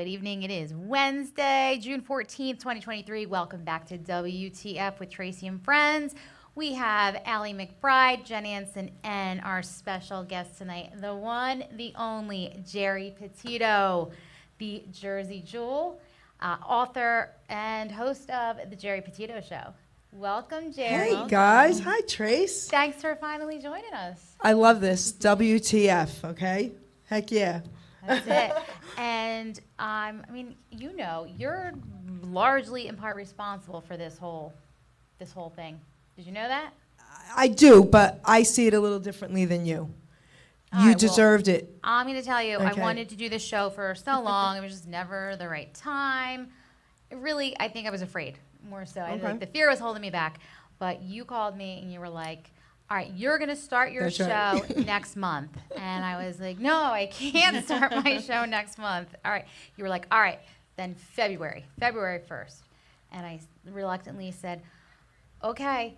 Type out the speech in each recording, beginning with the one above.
Good evening. It is Wednesday, June 14th, 2023. Welcome back to WTF with Tracy and Friends. We have Allie McBride, Jen Anson, and our special guest tonight, the one, the only, Geri Petito, the Jersey Jewel, author and host of The Geri Petito Show. Welcome, Geri. Hey, guys. Hi, Trace. Thanks for finally joining us. I love this. WTF, okay? Heck yeah. That's it. And I mean, you know, you're largely in part responsible for this whole thing. Did you know that? I do, but I see it a little differently than you. You deserved it. I'm going to tell you, Okay. I wanted to do this show for so long. It was just never the right time. Really, I think I was afraid more so. Okay. The fear was holding me back. But you called me and you were like, all right, you're going to start your That's show right. next month. And I was like, no, I can't start my show next month. All right. You were like, all right, then February 1st. And I reluctantly said, okay,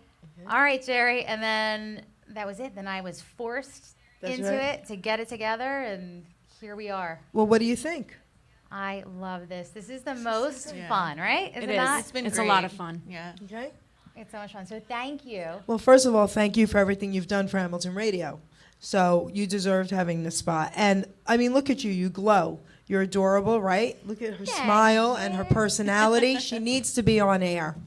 all right, Geri. And then that was it. Then I was forced That's into right. it to get it together. And here we are. Well, what do you think? I love this. This is the most fun, right? It it not? is. It's a lot of fun. Yeah. Okay. It's so much fun. So thank you. Well, first of all, thank you for everything you've done for Hamilton Radio. So you deserved having this spot. And, I mean, look at you. You glow. You're adorable, right? Look at her Thank smile and her you. personality. She needs to be on air.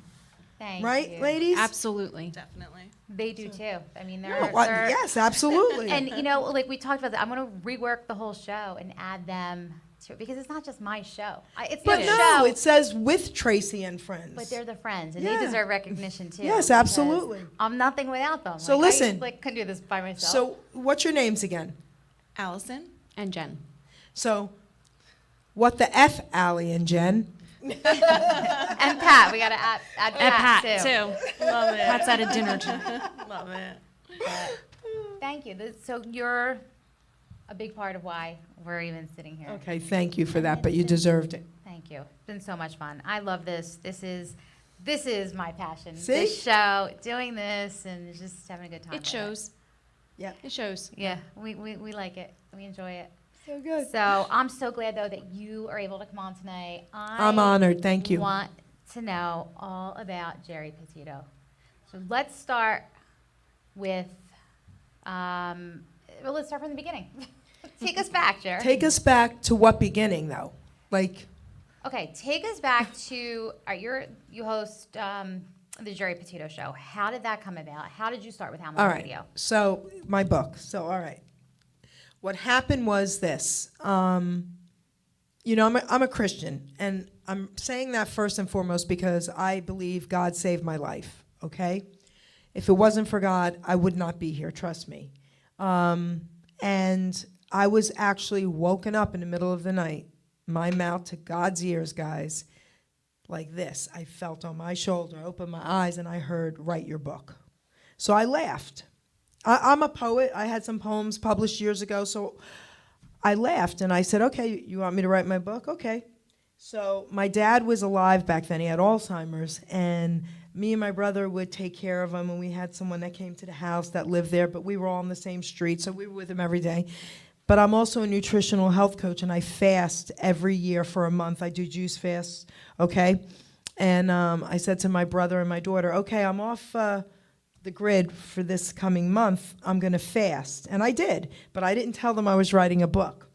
Thank Right, you. ladies? Absolutely. Definitely. They do too. I mean, No, they're yes, absolutely. and you know, like we talked about that. I'm going to rework the whole show and add them to it because it's not just my show. It's but their no, show, it says with Tracy and friends. but they're the friends and Yeah. they deserve recognition too. Yes, because absolutely. I'm nothing without them. So Like, listen. I couldn't do this by myself. So what's your names again? Allison. And Jen. So, what the F, Allie and Jen? and Pat, we got to add And Pat, Pat, too. too. Love it. Pat's at a dinner too. Love it. But thank you. So you're a big part of why we're even sitting here. Okay, thank you for that, but you deserved it. Thank you. It's been so much fun. I love this. This is my passion. See? This show, doing this, and just having a good time. It with shows. Yeah. It shows. Yeah, we like it. We enjoy it. So good. So I'm so glad though that you are able to come on tonight. I'm honored. Thank you. Want to know all about Geri Petito. So let's start with. Well, let's start from the beginning. Take us back, Geri. Take us back to what beginning, though? Like, Okay, take us back to you host the Geri Petito Show. How did that come about? How did you start with Hamilton all right. Radio? So, my book. So, all right. What happened was this. You know, I'm a Christian, and I'm saying that first and foremost because I believe God saved my life, okay? If it wasn't for God, I would not be here, trust me. And I was actually woken up in the middle of the night, my mouth to God's ears, guys, like this. I felt on my shoulder, I opened my eyes, and I heard, write your book. So I laughed. I'm a poet. I had some poems published years ago, so I laughed, and I said, okay, you want me to write my book? Okay. So my dad was alive back then. He had Alzheimer's, and me and my brother would take care of him, and we had someone that came to the house that lived there, but we were all on the same street, so we were with him every day. But I'm also a nutritional health coach, and I fast every year for a month. I do juice fasts, okay? And I said to my brother and my daughter, okay, I'm off the grid for this coming month. I'm going to fast. And I did, but I didn't tell them I was writing a book.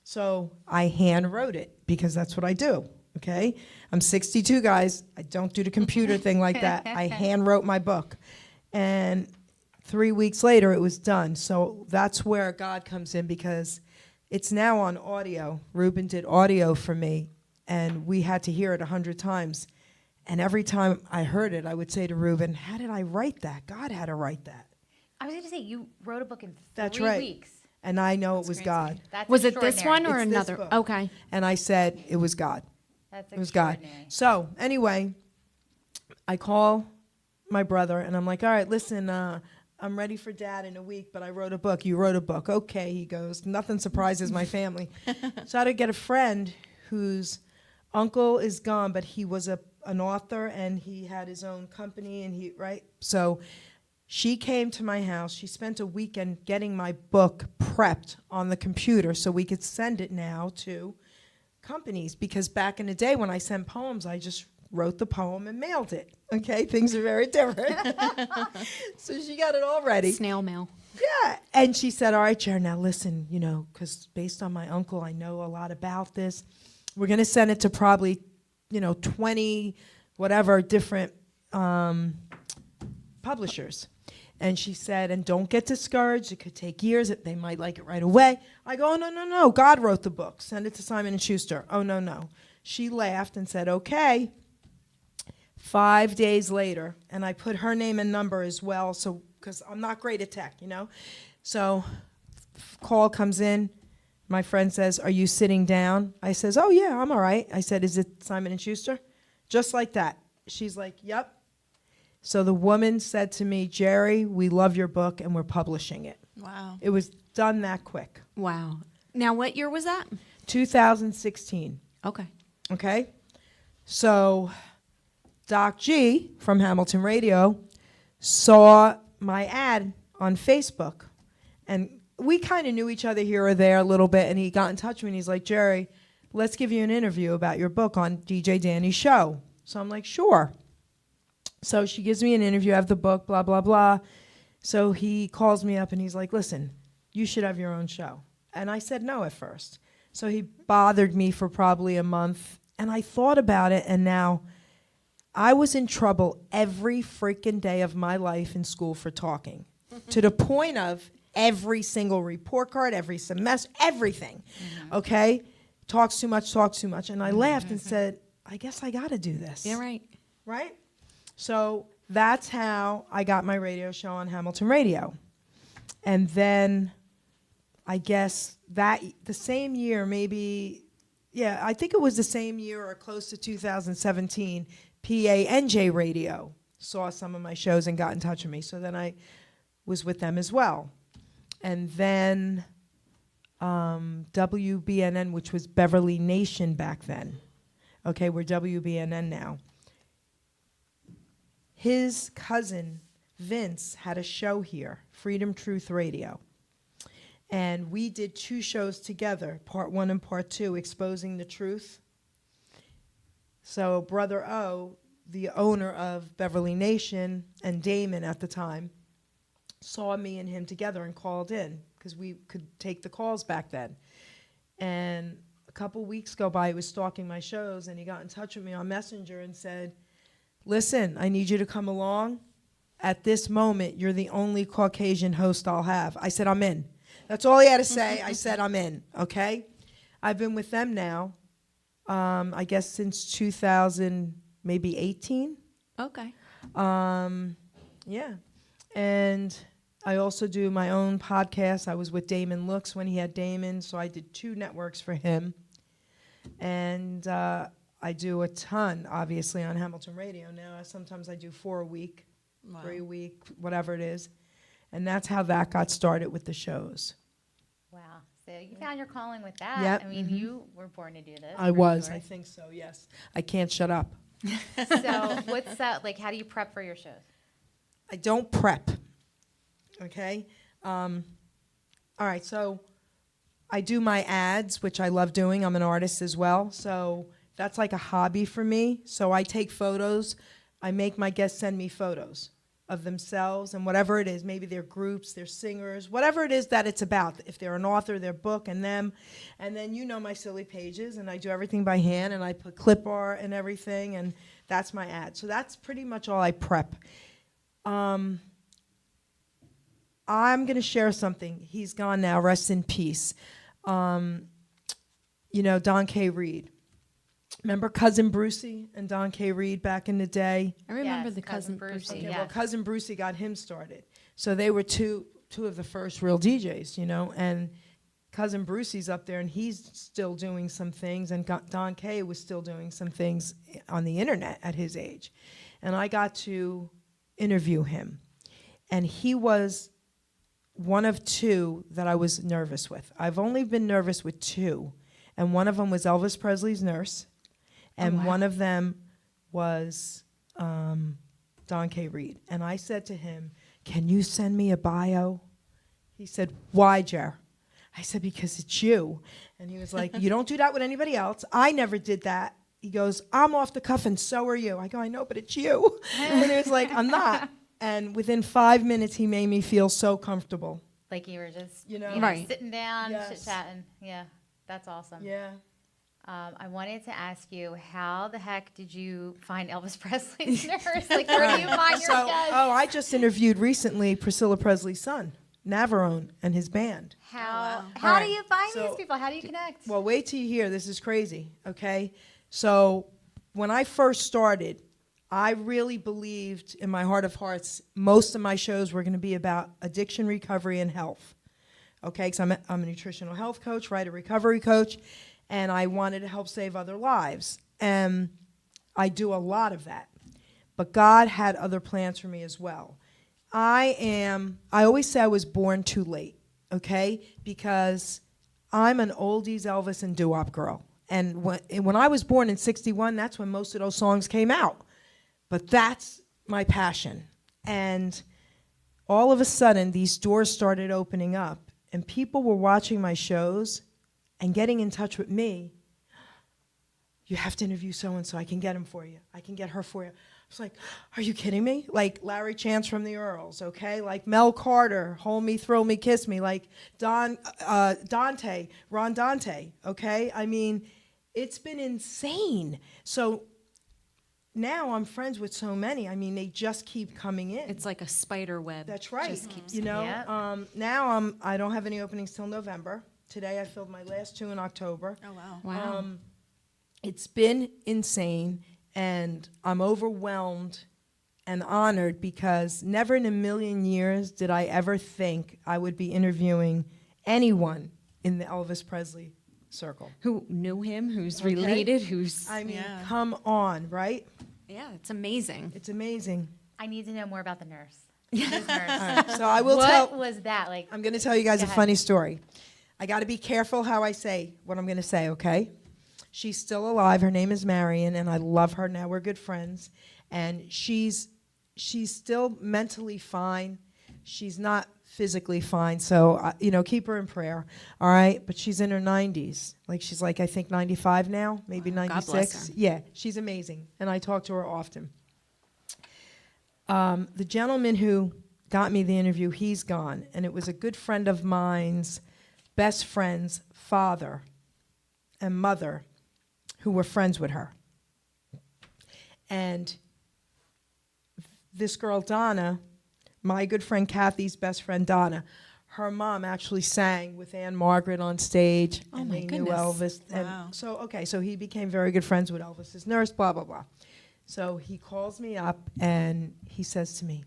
So I hand wrote it because that's what I do, okay? I'm 62, guys. I don't do the computer thing like that. I hand wrote my book. And 3 weeks later, it was done. So that's where God comes in because it's now on audio. Ruben did audio for me, and we had to hear it 100 times. And every time I heard it, I would say to Ruben, how did I write that? God had to write that. I was going to say you wrote a book in That's 3 right. weeks. And I know it was crazy. God. That's Was it this one extraordinary. or It's this another? book. Okay. And I said, it was God. That's It was God. extraordinary. So anyway, I call my brother, and I'm like, all right, listen, I'm ready for Dad in a week, but I wrote a book. You wrote a book. Okay, he goes. Nothing surprises my family. So I had to get a friend whose uncle is gone, but he was an author, and he had his own company, and right? So she came to my house. She spent a weekend getting my book prepped on the computer so we could send it now to companies, because back in the day when I sent poems, I just wrote the poem and mailed it. Okay, things are very different. So she got it all ready. Snail mail. Yeah, and she said, all right, Jer, now listen, because based on my uncle, I know a lot about this. We're going to send it to probably, 20 whatever different publishers. And she said, and don't get discouraged. It could take years. They might like it right away. I go, no. God wrote the book. Send it to Simon & Schuster. Oh, no. She laughed and said, okay. 5 days later, and I put her name and number as well, so because I'm not great at tech, So call comes in. My friend says, are you sitting down? I says, oh, yeah, I'm all right. I said, is it Simon & Schuster? Just like that. She's like, yep. So the woman said to me, Geri, we love your book, and we're publishing it. Wow. It was done that quick. Wow. Now, what year was that? 2016. Okay. Okay? So Doc G from Hamilton Radio saw my ad on Facebook, and we kind of knew each other here or there a little bit, and he got in touch with me, and he's like, Geri, let's give you an interview about your book on DJ Danny's show. So I'm like, sure. So she gives me an interview. I have the book, blah, blah, blah. So he calls me up, and he's like, listen, you should have your own show. And I said no at first. So he bothered me for probably a month, and I thought about it, and now I was in trouble every freaking day of my life in school for talking, to the point of every single report card, every semester, everything, okay? Talks too much. And I laughed and said, I guess I got to do this. Yeah, right. Right? So that's how I got my radio show on Hamilton Radio. And then I guess that the same year, maybe, I think it was the same year or close to 2017, PANJ Radio saw some of my shows and got in touch with me. So then I was with them as well. And then WBNN, which was Beverly Nation back then. Okay, we're WBNN now. His cousin, Vince, had a show here, Freedom Truth Radio. And we did 2 shows together, part 1 and part 2, exposing the truth. So Brother O, the owner of Beverly Nation, and Damon at the time, saw me and him together and called in, because we could take the calls back then. And a couple weeks go by, he was stalking my shows, and he got in touch with me on Messenger and said, listen, I need you to come along. At this moment, you're the only Caucasian host I'll have. I said, I'm in. That's all he had to say. I said, I'm in, okay? I've been with them now, I guess since 2000, maybe 18. Okay. Yeah. And I also do my own podcast. I was with Damon Looks when he had Damon, so I did 2 networks for him. And I do a ton, obviously, on Hamilton Radio now. Sometimes I do 4 a week, 3 a week, whatever it is. And that's how that got started with the shows. Wow. So you found your calling with that. Yep. I mean, you were born to do this. I for was. sure. I think so, yes. I can't shut up. So what's that, like, how do you prep for your shows? I don't prep, okay? All right, so I do my ads, which I love doing. I'm an artist as well, so that's like a hobby for me. So I take photos. I make my guests send me photos of themselves and whatever it is. Maybe they're groups, they're singers, whatever it is that it's about. If they're an author, their book and them. And then my silly pages, and I do everything by hand, and I put clip art and everything, and that's my ad. So that's pretty much all I prep. I'm going to share something. He's gone now, rest in peace. Don K. Reed. Remember Cousin Brucey and Don K. Reed back in the day? I remember Yes, the cousin Brucey, Brucey. yes. Well, Cousin Brucey got him started. So they were two of the first real DJs, and Cousin Brucey's up there, and he's still doing some things, and Don K. was still doing some things on the internet at his age. And I got to interview him. And he was one of 2 that I was nervous with. I've only been nervous with 2, and one of them was Elvis Presley's nurse, and wow. one of them was Don K. Reed. And I said to him, can you send me a bio? He said, why, Jer? I said, because it's you. And he was like, you don't do that with anybody else. I never did that. He goes, I'm off the cuff and so are you. I go, I know, but it's you. And he was like, I'm not. And within 5 minutes, he made me feel so comfortable. Like you were just, Right. sitting down, Yes. chit-chatting. Yeah, that's awesome. Yeah. I wanted to ask you, how the heck did you find Elvis Presley's nurse? Like, where do you find your guests? I just interviewed recently Priscilla Presley's son, Navarone, and his band. How All right, do you find so- these people? How do you connect? Well, wait till you hear. This is crazy, okay? So when I first started, I really believed in my heart of hearts most of my shows were going to be about addiction recovery and health, okay? Because I'm a nutritional health coach, right, a recovery coach, and I wanted to help save other lives. And I do a lot of that. But God had other plans for me as well. I always say I was born too late, okay? Because I'm an oldies Elvis and doo-wop girl. And when I was born in 61, that's when most of those songs came out. But that's my passion. And all of a sudden, these doors started opening up, and people were watching my shows and getting in touch with me. You have to interview so-and-so. I can get him for you. I can get her for you. I was like, are you kidding me? Like Larry Chance from the Earls, okay? Like Mel Carter, Hold Me, Thrill Me, Kiss Me. Like Ron Dante, okay? I mean, it's been insane. So now I'm friends with so many. I mean, they just keep coming in. It's like a spider web. That's right. Just keeps Yep. Now I don't have any openings till November. Today I filled my last 2 in October. Oh, wow. Wow. It's been insane, and I'm overwhelmed and honored because never in a million years did I ever think I would be interviewing anyone in the Elvis Presley circle. Who knew him? Who's Okay. related? Who's? I mean, Yeah. come on, right? Yeah, it's amazing. It's amazing. I need to know more about the nurse. This nurse. All right, so I will What tell. was that like? I'm going to tell you guys Go a ahead. funny story. I got to be careful how I say what I'm going to say, okay? She's still alive. Her name is Marion, and I love her. Now we're good friends. And she's still mentally fine. She's not physically fine. So, keep her in prayer, all right? But she's in her 90s. Like, she's like, I think 95 now, maybe Wow. 96. God bless her. Yeah, she's amazing. And I talk to her often. The gentleman who got me the interview, he's gone. And it was a good friend of mine's best friend's father and mother who were friends with her. And this girl, Donna, my good friend Kathy's best friend, Donna, her mom actually sang with Anne Margaret on stage. Oh, and my they knew goodness. Elvis. And Wow. so he became very good friends with Elvis's nurse, blah, blah, blah. So he calls me up and he says to me,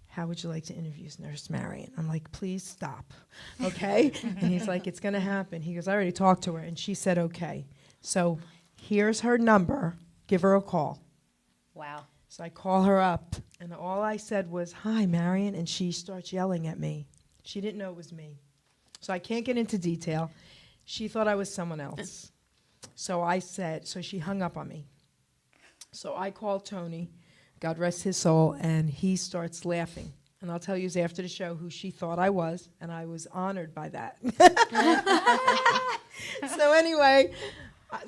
how would you like to interview Nurse Marion? I'm like, please stop, okay? And he's like, it's going to happen. He goes, I already talked to her, and she said okay. So here's her number. Give her a call. Wow. So I call her up, and all I said was, hi, Marion, and she starts yelling at me. She didn't know it was me. So I can't get into detail. She thought I was someone else. So she hung up on me. So I called Tony, God rest his soul, and he starts laughing. And I'll tell you after the show who she thought I was, and I was honored by that. So anyway,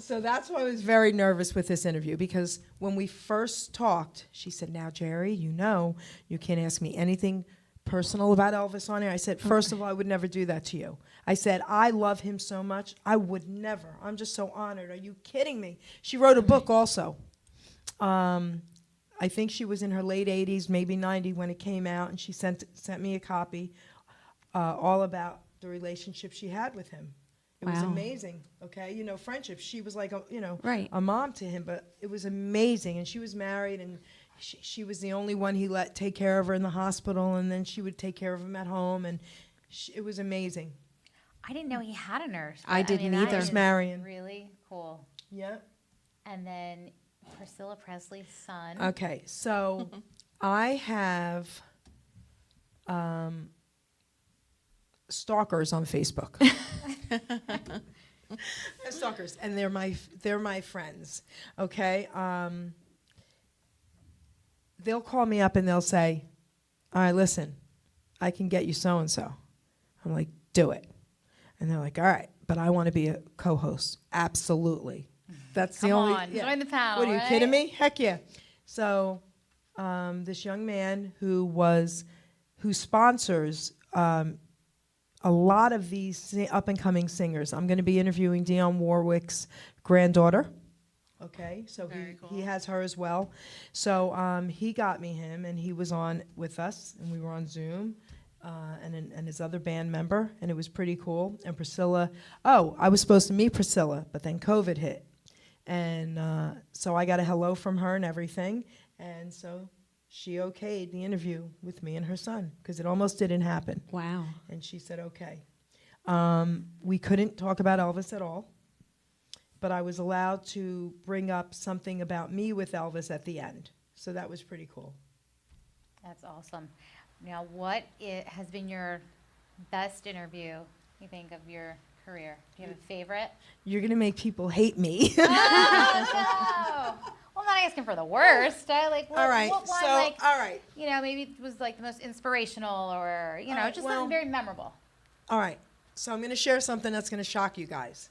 so that's why I was very nervous with this interview, because when we first talked, she said, now, Geri, you can't ask me anything personal about Elvis on air. I said, first of all, I would never do that to you. I said, I love him so much, I would never. I'm just so honored. Are you kidding me? She wrote a book also. I think she was in her late 80s, maybe 90 when it came out, and she sent me a copy all about the relationship she had with him. It was Wow. amazing, okay? Friendship. She was like, Right. a mom to him, but it was amazing. And she was married, and she was the only one he let take care of her in the hospital, and then she would take care of him at home, and it was amazing. I didn't know he had a nurse. I but, didn't that either. is Marion. Really cool. Yep. And then Priscilla Presley's son. Okay, so I have stalkers on Facebook. I have stalkers, and they're my friends. Okay, they'll call me up and they'll say, "All right, listen, I can get you so and so." I'm like, "Do it." And they're like, all right, but I want to be a co-host. Absolutely. That's the Come only. on, join the panel. What, are you right? kidding me? Heck yeah. So this young man who sponsors a lot of these up-and-coming singers. I'm going to be interviewing Dionne Warwick's granddaughter. Okay, so he has her as well. So he got me him, and he was on with us, and we were on Zoom, and his other band member, and it was pretty cool. And Priscilla, I was supposed to meet Priscilla, but then COVID hit. And so I got a hello from her and everything, and so she okayed the interview with me and her son, because it almost didn't happen. Wow. And she said, okay. We couldn't talk about Elvis at all, but I was allowed to bring up something about me with Elvis at the end. So that was pretty cool. That's awesome. Now, has been your best interview, you think, of your career? Do you have a favorite? You're going to make people hate me. Oh, no. Well, I'm not asking for the worst. all right. What one, all right. maybe it was like the most inspirational or, right, just well- something very memorable. All right. So I'm going to share something that's going to shock you guys.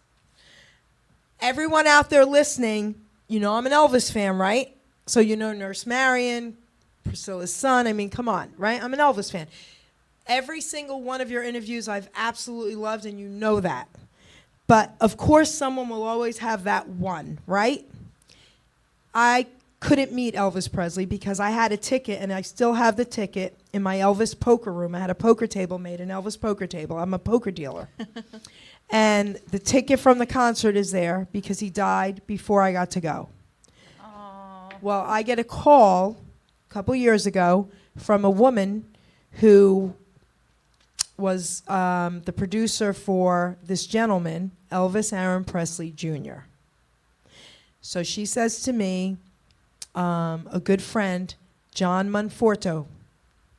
Everyone out there listening, I'm an Elvis fan, right? So Nurse Marion, Priscilla's son. I mean, come on, right? I'm an Elvis fan. Every single one of your interviews I've absolutely loved, and you know that. But, of course, someone will always have that one, right? I couldn't meet Elvis Presley because I had a ticket, and I still have the ticket in my Elvis poker room. I had a poker table made, an Elvis poker table. I'm a poker dealer. And the ticket from the concert is there because he died before I got to go. Oh. Well, I get a call a couple years ago from a woman who was the producer for this gentleman, Elvis Aaron Presley Jr. So she says to me, a good friend, John Monforto,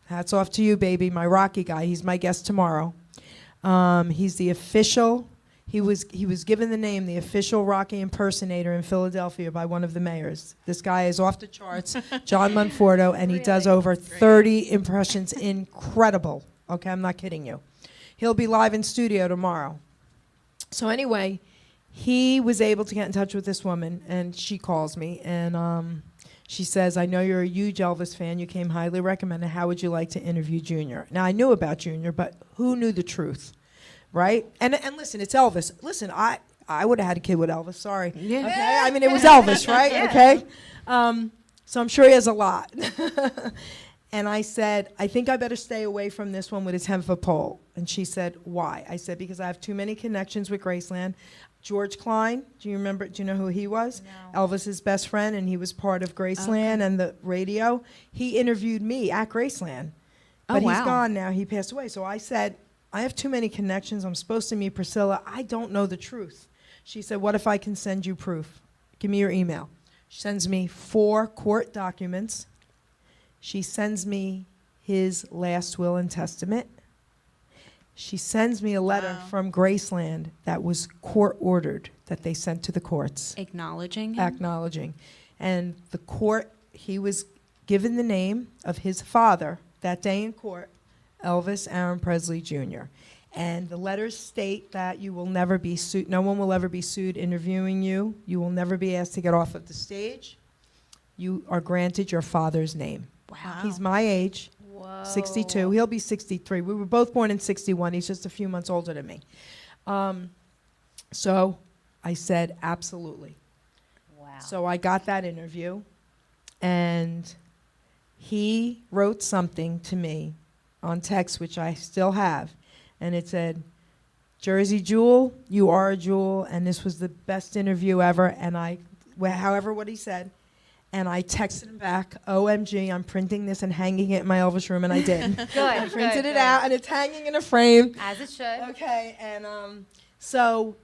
hats off to you, baby, my Rocky guy. He's my guest tomorrow. He's the official. He was given the name the official Rocky impersonator in Philadelphia by one of the mayors. This guy is off the charts, John Monforto, and he does over 30 impressions. Incredible. Okay, I'm not kidding you. He'll be live in studio tomorrow. So anyway, he was able to get in touch with this woman, and she calls me, and she says, I know you're a huge Elvis fan. You came highly recommended. How would you like to interview Junior? Now, I knew about Junior, but who knew the truth, right? And listen, it's Elvis. Listen, I would have had a kid with Elvis. Sorry. Yeah. Okay? I mean, it was Elvis, right? Yeah. Okay? So I'm sure he has a lot. And I said, I think I better stay away from this one with his 10-foot pole. And she said, why? I said, because I have too many connections with Graceland. George Klein, do you know who he was? No. Elvis's best friend, and he was part of Graceland and the radio. He interviewed me at Graceland. But he's gone now. He passed away. So I said, I have too many connections. I'm supposed to meet Priscilla. I don't know the truth. She said, what if I can send you proof? Give me your email. She sends me 4 court documents. She sends me his last will and testament. She sends me a letter from Graceland that was court-ordered that they sent to the courts. Acknowledging him? Acknowledging. And the court, he was given the name of his father that day in court, Elvis Aaron Presley Jr. And the letters state that you will never be sued. No one will ever be sued interviewing you. You will never be asked to get off of the stage. You are granted your father's name. Wow. He's my age. Whoa. 62. He'll be 63. We were both born in 61. He's just a few months older than me. So I said, absolutely. Wow. So I got that interview, and he wrote something to me on text, which I still have, and it said, Jersey Jewel, you are a jewel, and this was the best interview ever, and however what he said. And I texted him back, OMG, I'm printing this and hanging it in my Elvis room, and I did. Good. I printed it good. out, and it's hanging in a frame. As it should. Okay, and so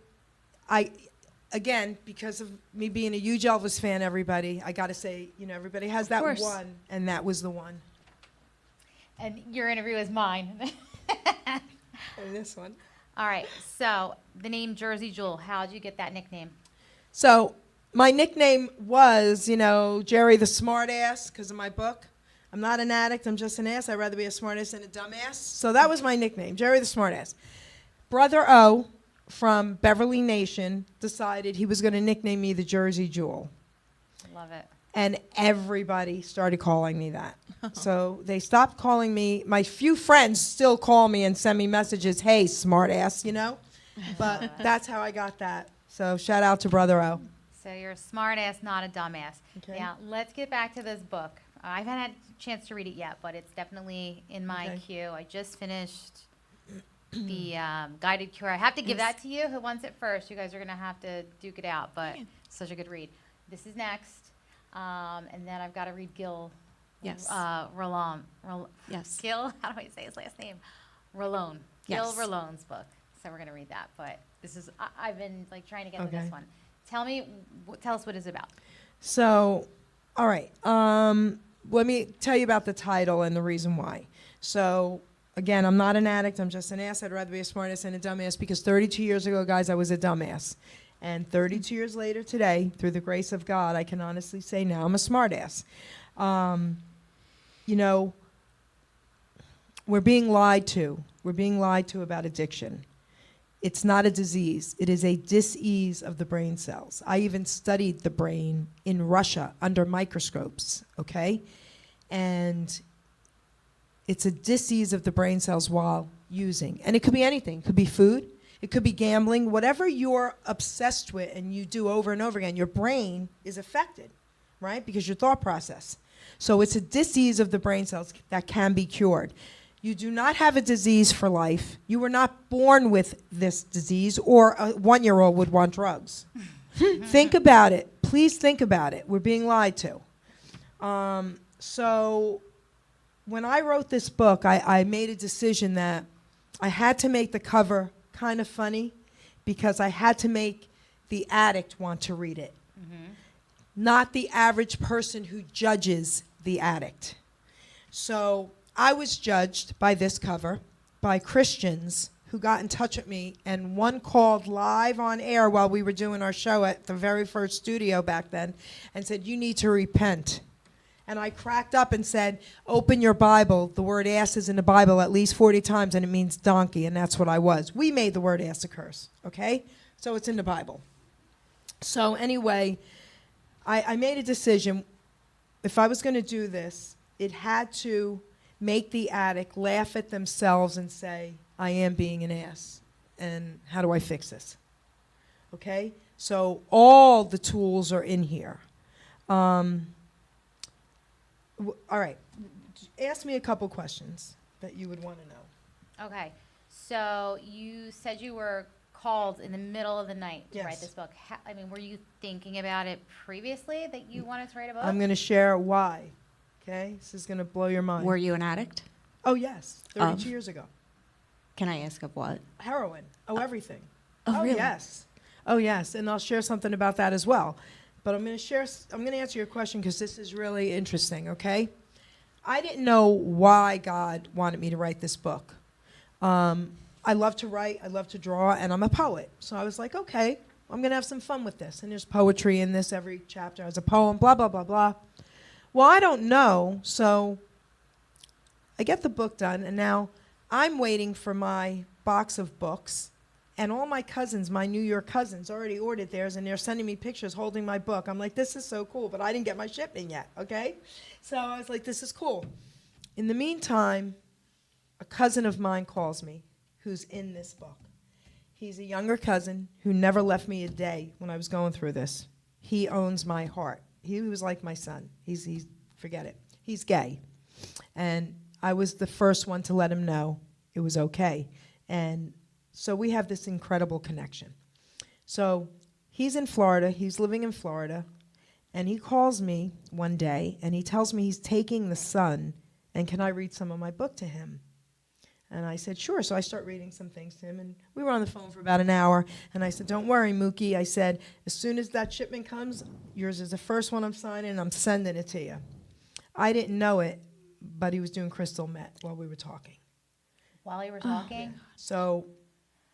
again, because of me being a huge Elvis fan, everybody, I got to say, everybody has that course. one, and that was the one. And your interview is mine. And this one. All right. So the name Jersey Jewel, how'd you get that nickname? So my nickname was, Jerry the Smartass, because of my book. I'm not an addict. I'm just an ass. I'd rather be a smartass than a dumbass. So that was my nickname, Jerry the Smartass. Brother O from Beverly Nation decided he was going to nickname me the Jersey Jewel. Love it. And everybody started calling me that. So they stopped calling me. My few friends still call me and send me messages, hey, smart ass, you know? But that's how I got that. So shout out to Brother O. So you're a smart ass, not a dumbass. Okay. Now, let's get back to this book. I haven't had a chance to read it yet, but it's definitely in my Okay. queue. I just finished the guided cure. I have to give that to you. Who wants it first? You guys are going to have to duke it out, but such a good read. This is next. And then I've got to read Gil. Yes. Yes. Gil, how do I say his last name? Rolone. Gil Yes. Rolone's book. So we're going to read that. But this is, I've been like trying to get to Okay. this one. Tell us what it's about. So, all right. Let me tell you about the title and the reason why. So, again, I'm not an addict. I'm just an ass. I'd rather be a smartass than a dumbass because 32 years ago, guys, I was a dumbass. And 32 years later today, through the grace of God, I can honestly say now I'm a smartass. You know, we're being lied to. We're being lied to about addiction. It's not a disease. It is a dis-ease of the brain cells. I even studied the brain in Russia under microscopes, okay? And it's a dis-ease of the brain cells while using. And it could be anything. It could be food. It could be gambling. Whatever you're obsessed with and you do over and over again, your brain is affected, right? Because your thought process. So it's a dis-ease of the brain cells that can be cured. You do not have a disease for life. You were not born with this disease, or a 1-year-old would want drugs. Think about it. Please think about it. We're being lied to. So when I wrote this book, I made a decision that I had to make the cover kind of funny because I had to make the addict want to read it, not the average person who judges the addict. So I was judged by this cover by Christians who got in touch with me, and one called live on air while we were doing our show at the very first studio back then and said, you need to repent. And I cracked up and said, open your Bible. The word ass is in the Bible at least 40 times, and it means donkey, and that's what I was. We made the word ass a curse, okay? So it's in the Bible. So anyway, I made a decision. If I was going to do this, it had to make the addict laugh at themselves and say, I am being an ass, and how do I fix this? Okay? So all the tools are in here. All right. Ask me a couple questions that you would want to know. Okay. So you said you were called in the middle of the night to write Yes. this book. Were you thinking about it previously that you wanted to write a book? I'm going to share why. Okay? This is going to blow your mind. Were you an addict? Oh, yes. 32 Of? years ago. Can I ask of what? Heroin. Oh, everything. Oh, really? Yes. Oh, yes. And I'll share something about that as well. But I'm going to answer your question because this is really interesting, okay? I didn't know why God wanted me to write this book. I love to write, I love to draw, and I'm a poet. So I was like, okay, I'm going to have some fun with this. And there's poetry in this. Every chapter has a poem, blah, blah, blah, blah. Well, I don't know, so I get the book done, and now I'm waiting for my box of books. And all my cousins, my New York cousins, already ordered theirs, and they're sending me pictures holding my book. I'm like, this is so cool, but I didn't get my shipment yet, okay? So I was like, this is cool. In the meantime, a cousin of mine calls me who's in this book. He's a younger cousin who never left me a day when I was going through this. He owns my heart. He was like my son. He's forget it. He's gay. And I was the first one to let him know it was okay. And so we have this incredible connection. So he's in Florida. He's living in Florida. And he calls me one day, and he tells me he's taking the son, and can I read some of my book to him? And I said, sure. So I start reading some things to him, and we were on the phone for about an hour. And I said, don't worry, Mookie. I said, as soon as that shipment comes, yours is the first one I'm signing, and I'm sending it to you. I didn't know it, but he was doing crystal meth while we were talking. While you were talking? So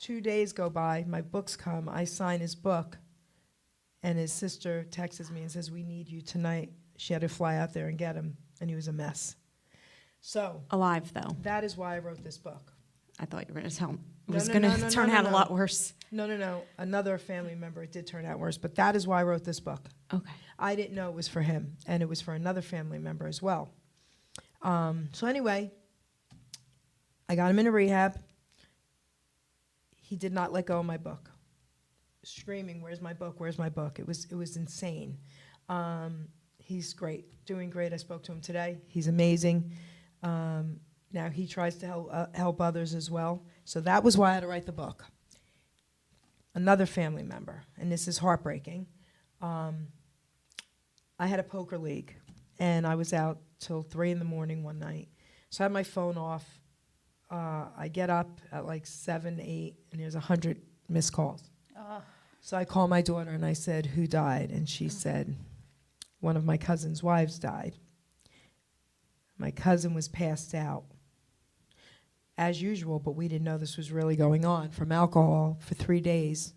2 days go by, my books come, I sign his book, and his sister texts me and says, we need you tonight. She had to fly out there and get him, and he was a mess. So Alive, though. that is why I wrote this book. I thought you were going to tell It was No, going no, to no, turn no, out no. a lot worse. No. Another family member, it did turn out worse. But that is why I wrote this book. Okay. I didn't know it was for him, and it was for another family member as well. So anyway, I got him into rehab. He did not let go of my book. Screaming, "Where's my book? Where's my book?" It was insane. He's great, doing great. I spoke to him today. He's amazing. Now he tries to help others as well. So that was why I had to write the book. Another family member, and this is heartbreaking. I had a poker league, and I was out till 3 a.m. one night. So I had my phone off. I get up at like 7, 8, and there's 100 missed calls. Ugh. So I called my daughter, and I said, "Who died?" And she said, "One of my cousin's wives died." My cousin was passed out, as usual, but we didn't know this was really going on, from alcohol for 3 days.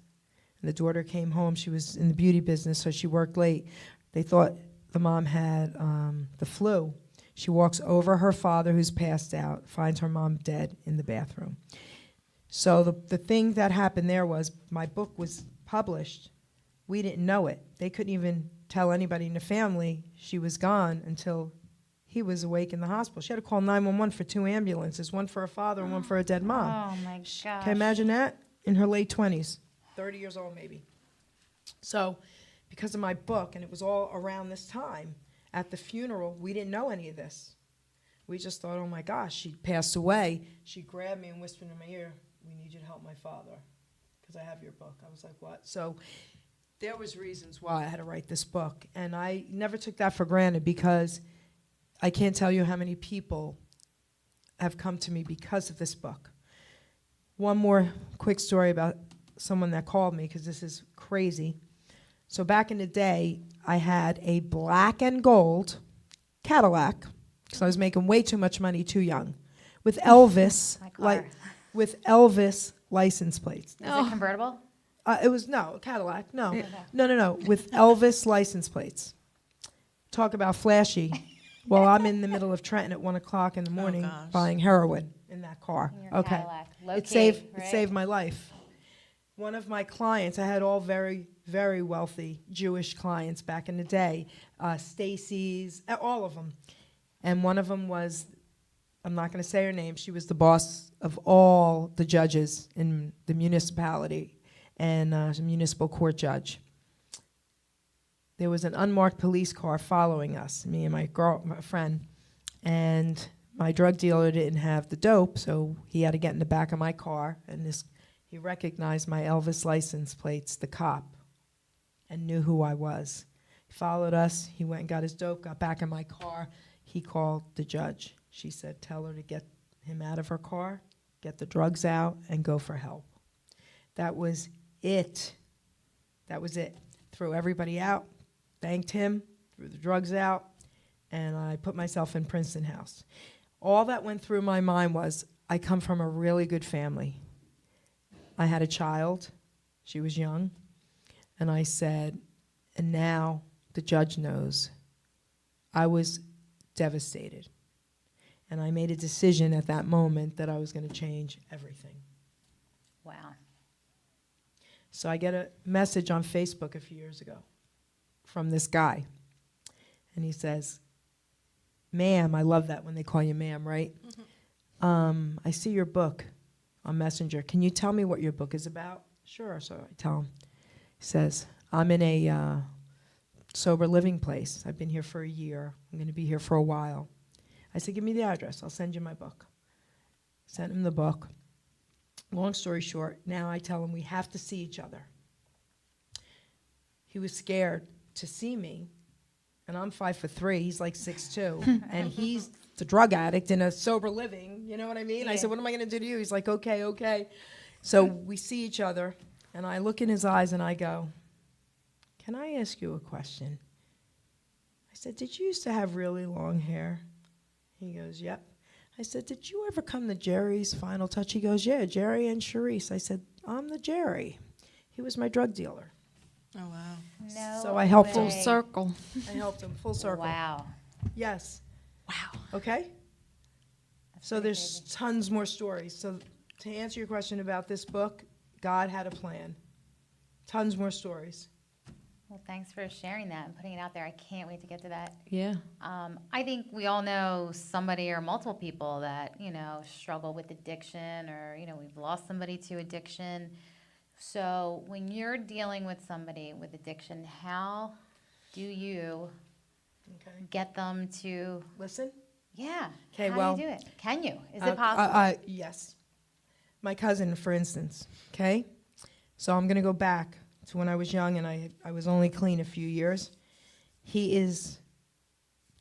And the daughter came home. She was in the beauty business, so she worked late. They thought the mom had the flu. She walks over her father, who's passed out, finds her mom dead in the bathroom. So the thing that happened there was my book was published. We didn't know it. They couldn't even tell anybody in the family she was gone until he was awake in the hospital. She had to call 911 for 2 ambulances, one for her father and one for her dead mom. Oh my gosh. Can you imagine that? In her late 20s, 30 years old maybe. So because of my book, and it was all around this time, at the funeral, we didn't know any of this. We just thought, oh my gosh, she passed away. She grabbed me and whispered in my ear, "We need you to help my father because I have your book." I was like, what? So there was reasons why I had to write this book. And I never took that for granted because I can't tell you how many people have come to me because of this book. One more quick story about someone that called me, because this is crazy. So back in the day, I had a black and gold Cadillac, because I was making way too much money too young, with Elvis, My car. with Elvis license plates. Is it convertible? It was, no, a Cadillac, no. No, with Elvis license plates. Talk about flashy. Well, I'm in the middle of Trenton at 1 o'clock in the morning gosh. buying heroin in that car. In your Okay. Cadillac. Low It key, saved right? it saved my life. One of my clients, I had all very, very wealthy Jewish clients back in the day, Stacy's, all of them. And one of them was, I'm not going to say her name, she was the boss of all the judges in the municipality and a municipal court judge. There was an unmarked police car following us, me and my friend, and my drug dealer didn't have the dope, so he had to get in the back of my car, and he recognized my Elvis license plates, the cop, and knew who I was. He followed us, he went and got his dope, got back in my car, he called the judge. She said, "Tell her to get him out of her car, get the drugs out, and go for help." That was it. That was it. Threw everybody out, thanked him, threw the drugs out, and I put myself in Princeton House. All that went through my mind was, I come from a really good family. I had a child, she was young, and I said, and now the judge knows. I was devastated. And I made a decision at that moment that I was going to change everything. Wow. So I get a message on Facebook a few years ago from this guy. And he says, "Ma'am," I love that when they call you ma'am, right? Mm-hmm. "I see your book on Messenger. Can you tell me what your book is about?" "Sure." So I tell him. He says, "I'm in a sober living place. I've been here for a year. I'm going to be here for a while." I said, "Give me the address. I'll send you my book." Sent him the book. Long story short, now I tell him we have to see each other. He was scared to see me, and I'm 5'3". He's like 6'2", and he's the drug addict in a sober living. You know what I mean? I said, "What am I going to do to you?" He's like, "Okay, okay." So we see each other, and I look in his eyes, and I go, "Can I ask you a question?" I said, "Did you used to have really long hair?" He goes, "Yep." I said, "Did you ever come to Jerry's Final Touch?" He goes, "Yeah, Jerry and Charisse." I said, "I'm the Jerry." He was my drug dealer. Oh, wow. No. So I helped Full him. way. circle. I helped him full circle. Wow. Yes. Wow. Okay? That's So pretty there's crazy. tons more stories. So to answer your question about this book, God had a plan. Tons more stories. Well, thanks for sharing that and putting it out there. I can't wait to get to that. Yeah. I think we all know somebody or multiple people that, struggle with addiction or, we've lost somebody to addiction. So when you're dealing with somebody with addiction, how do you Okay. get them to, Listen. yeah, Okay, how well, do you do it? Can you? Is it possible? Yes. My cousin, for instance, okay? So I'm going to go back to when I was young and I was only clean a few years. He is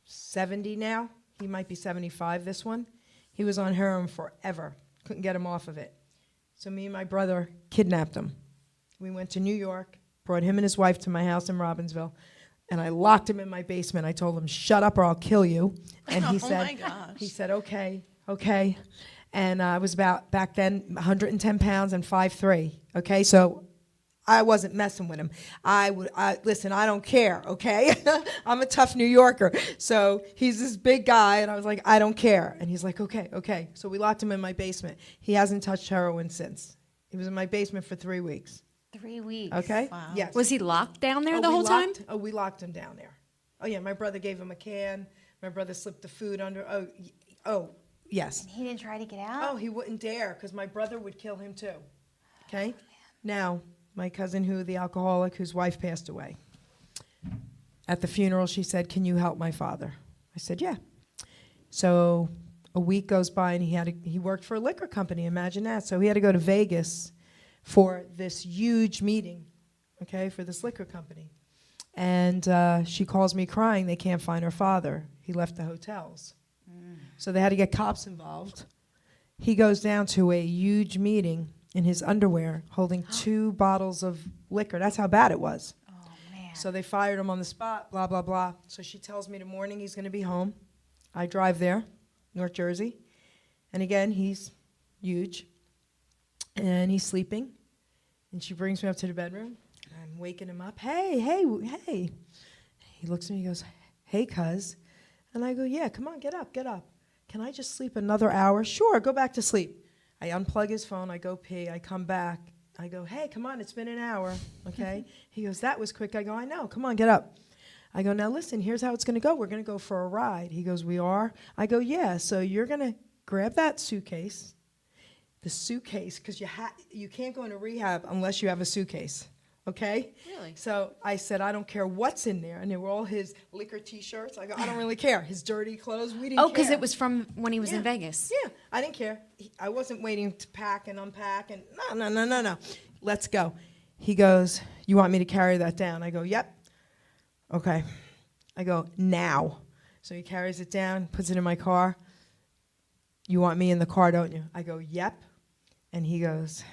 70 now. He might be 75, this one. He was on heroin forever. Couldn't get him off of it. So me and my brother kidnapped him. We went to New York, brought him and his wife to my house in Robbinsville, and I locked him in my basement. I told him, "Shut up or I'll kill you." And he Oh said, my gosh. he said, "Okay, okay." And I was about, back then, 110 pounds and 5'3", okay? So I wasn't messing with him. Listen, I don't care, okay? I'm a tough New Yorker. So he's this big guy, and I was like, I don't care. And he's like, okay, okay. So we locked him in my basement. He hasn't touched heroin since. He was in my basement for 3 weeks. 3 weeks. Okay? Wow. Yes. Was he locked down there Oh, the we whole time? we locked him down there. Oh, yeah, my brother gave him a can. My brother slipped the food under. Oh, yes. And he didn't try to get out? Oh, he wouldn't dare, because my brother would kill him too. Okay? Now, my cousin, the alcoholic, whose wife passed away. At the funeral, she said, "Can you help my father?" I said, "Yeah." So a week goes by, and he worked for a liquor company. Imagine that. So he had to go to Vegas for this huge meeting, okay, for this liquor company. And she calls me crying. They can't find her father. He left the hotels. So they had to get cops involved. He goes down to a huge meeting in his underwear holding 2 bottles of liquor. That's how bad it was. Oh, man. So they fired him on the spot, blah, blah, blah. So she tells me the morning he's going to be home. I drive there, North Jersey. And again, he's huge. And he's sleeping. And she brings me up to the bedroom. I'm waking him up. Hey, hey, hey. He looks at me and goes, "Hey, cuz." And I go, "Yeah, come on, get up, get up. Can I just sleep another hour?" "Sure, go back to sleep." I unplug his phone, I go pee, I come back. I go, "Hey, come on, it's been an hour," okay? He goes, "That was quick." I go, "I know, come on, get up." I go, "Now listen, here's how it's gonna go. We're gonna go for a ride." He goes, "We are?" I go, "Yeah, so you're gonna grab that suitcase, because you can't go into rehab unless you have a suitcase, okay?" Really? So I said, "I don't care what's in there." And they were all his liquor T-shirts. I go, "I don't really care. His dirty clothes, we didn't care." Oh, because it was from when he was in Yeah. Vegas. Yeah, I didn't care. I wasn't waiting to pack and unpack and no. Let's go. He goes, "You want me to carry that down?" I go, "Yep." Okay. I go, "Now." So he carries it down, puts it in my car. "You want me in the car, don't you?" I go, "Yep." And he goes,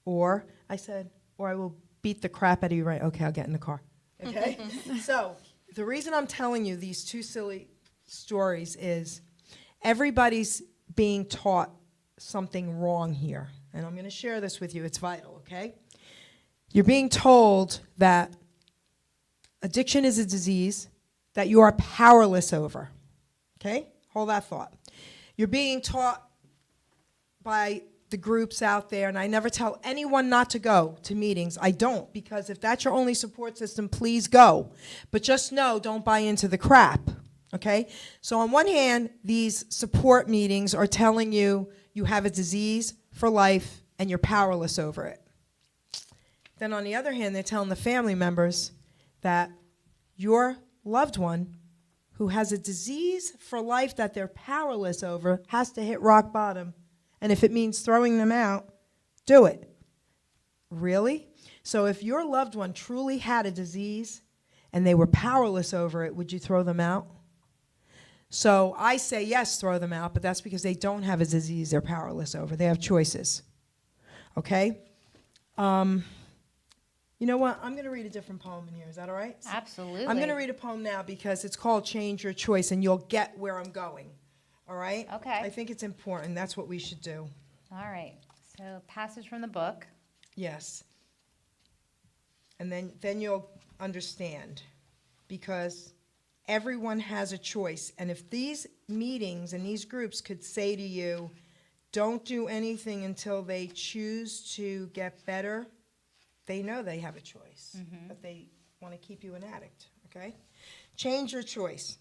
I said, "Or I will beat the crap out of you, right?" "Okay, I'll get in the car." Okay? So the reason I'm telling you these 2 silly stories is everybody's being taught something wrong here. And I'm going to share this with you. It's vital, okay? You're being told that addiction is a disease that you are powerless over. Okay? Hold that thought. You're being taught by the groups out there, and I never tell anyone not to go to meetings. I don't, because if that's your only support system, please go. But just know, don't buy into the crap, okay? So on one hand, these support meetings are telling you you have a disease for life and you're powerless over it. Then on the other hand, they're telling the family members that your loved one who has a disease for life that they're powerless over has to hit rock bottom. And if it means throwing them out, do it. Really? So if your loved one truly had a disease and they were powerless over it, would you throw them out? So I say yes, throw them out, but that's because they don't have a disease they're powerless over. They have choices. Okay? You know what? I'm going to read a different poem in here. Is that all right? Absolutely. I'm going to read a poem now because it's called Change Your Choice, and you'll get where I'm going. All right? Okay. I think it's important. That's what we should do. All right. So passage from the book. Yes. And then you'll understand. Because everyone has a choice. And if these meetings and these groups could say to you, don't do anything until they choose to get better, they know they have a choice, but they want to keep you an addict, okay? Change your choice.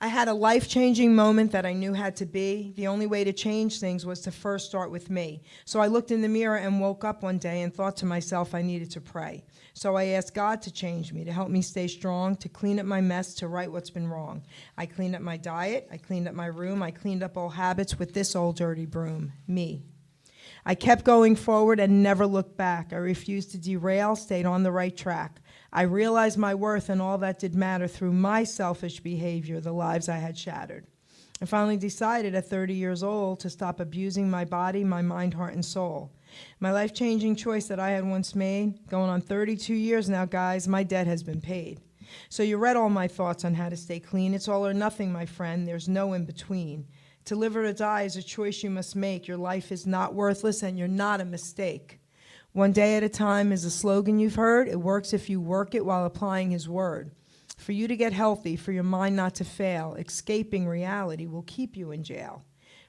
I had a life-changing moment that I knew had to be. The only way to change things was to first start with me. So I looked in the mirror and woke up one day and thought to myself I needed to pray. So I asked God to change me, to help me stay strong, to clean up my mess, to right what's been wrong. I cleaned up my diet, I cleaned up my room, I cleaned up old habits with this old dirty broom, me. I kept going forward and never looked back. I refused to derail, stayed on the right track. I realized my worth and all that did matter through my selfish behavior, the lives I had shattered. I finally decided at 30 years old to stop abusing my body, my mind, heart, and soul. My life-changing choice that I had once made, going on 32 years now, guys, my debt has been paid. So you read all my thoughts on how to stay clean. It's all or nothing, my friend. There's no in between. To live or to die is a choice you must make. Your life is not worthless and you're not a mistake. One day at a time is a slogan you've heard. It works if you work it while applying his word. For you to get healthy, for your mind not to fail, escaping reality will keep you in jail.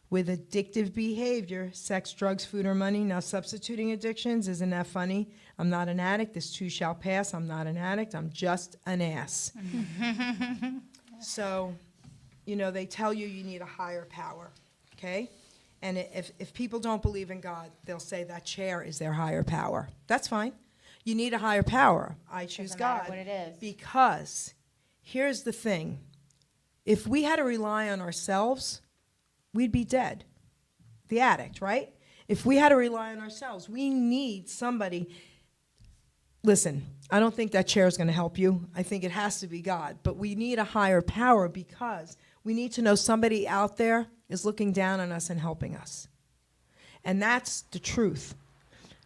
With addictive behavior, sex, drugs, food, or money, now substituting addictions, isn't that funny? I'm not an addict, this too shall pass. I'm not an addict, I'm just an ass. So, you know, they tell you you need a higher power, okay? And if people don't believe in God, they'll say that chair is their higher power. That's fine. You need a higher power. I choose Doesn't matter God. what it is. Because here's the thing. If we had to rely on ourselves, we'd be dead. The addict, right? If we had to rely on ourselves, we need somebody. Listen, I don't think that chair is going to help you. I think it has to be God. But we need a higher power because we need to know somebody out there is looking down on us and helping us. And that's the truth.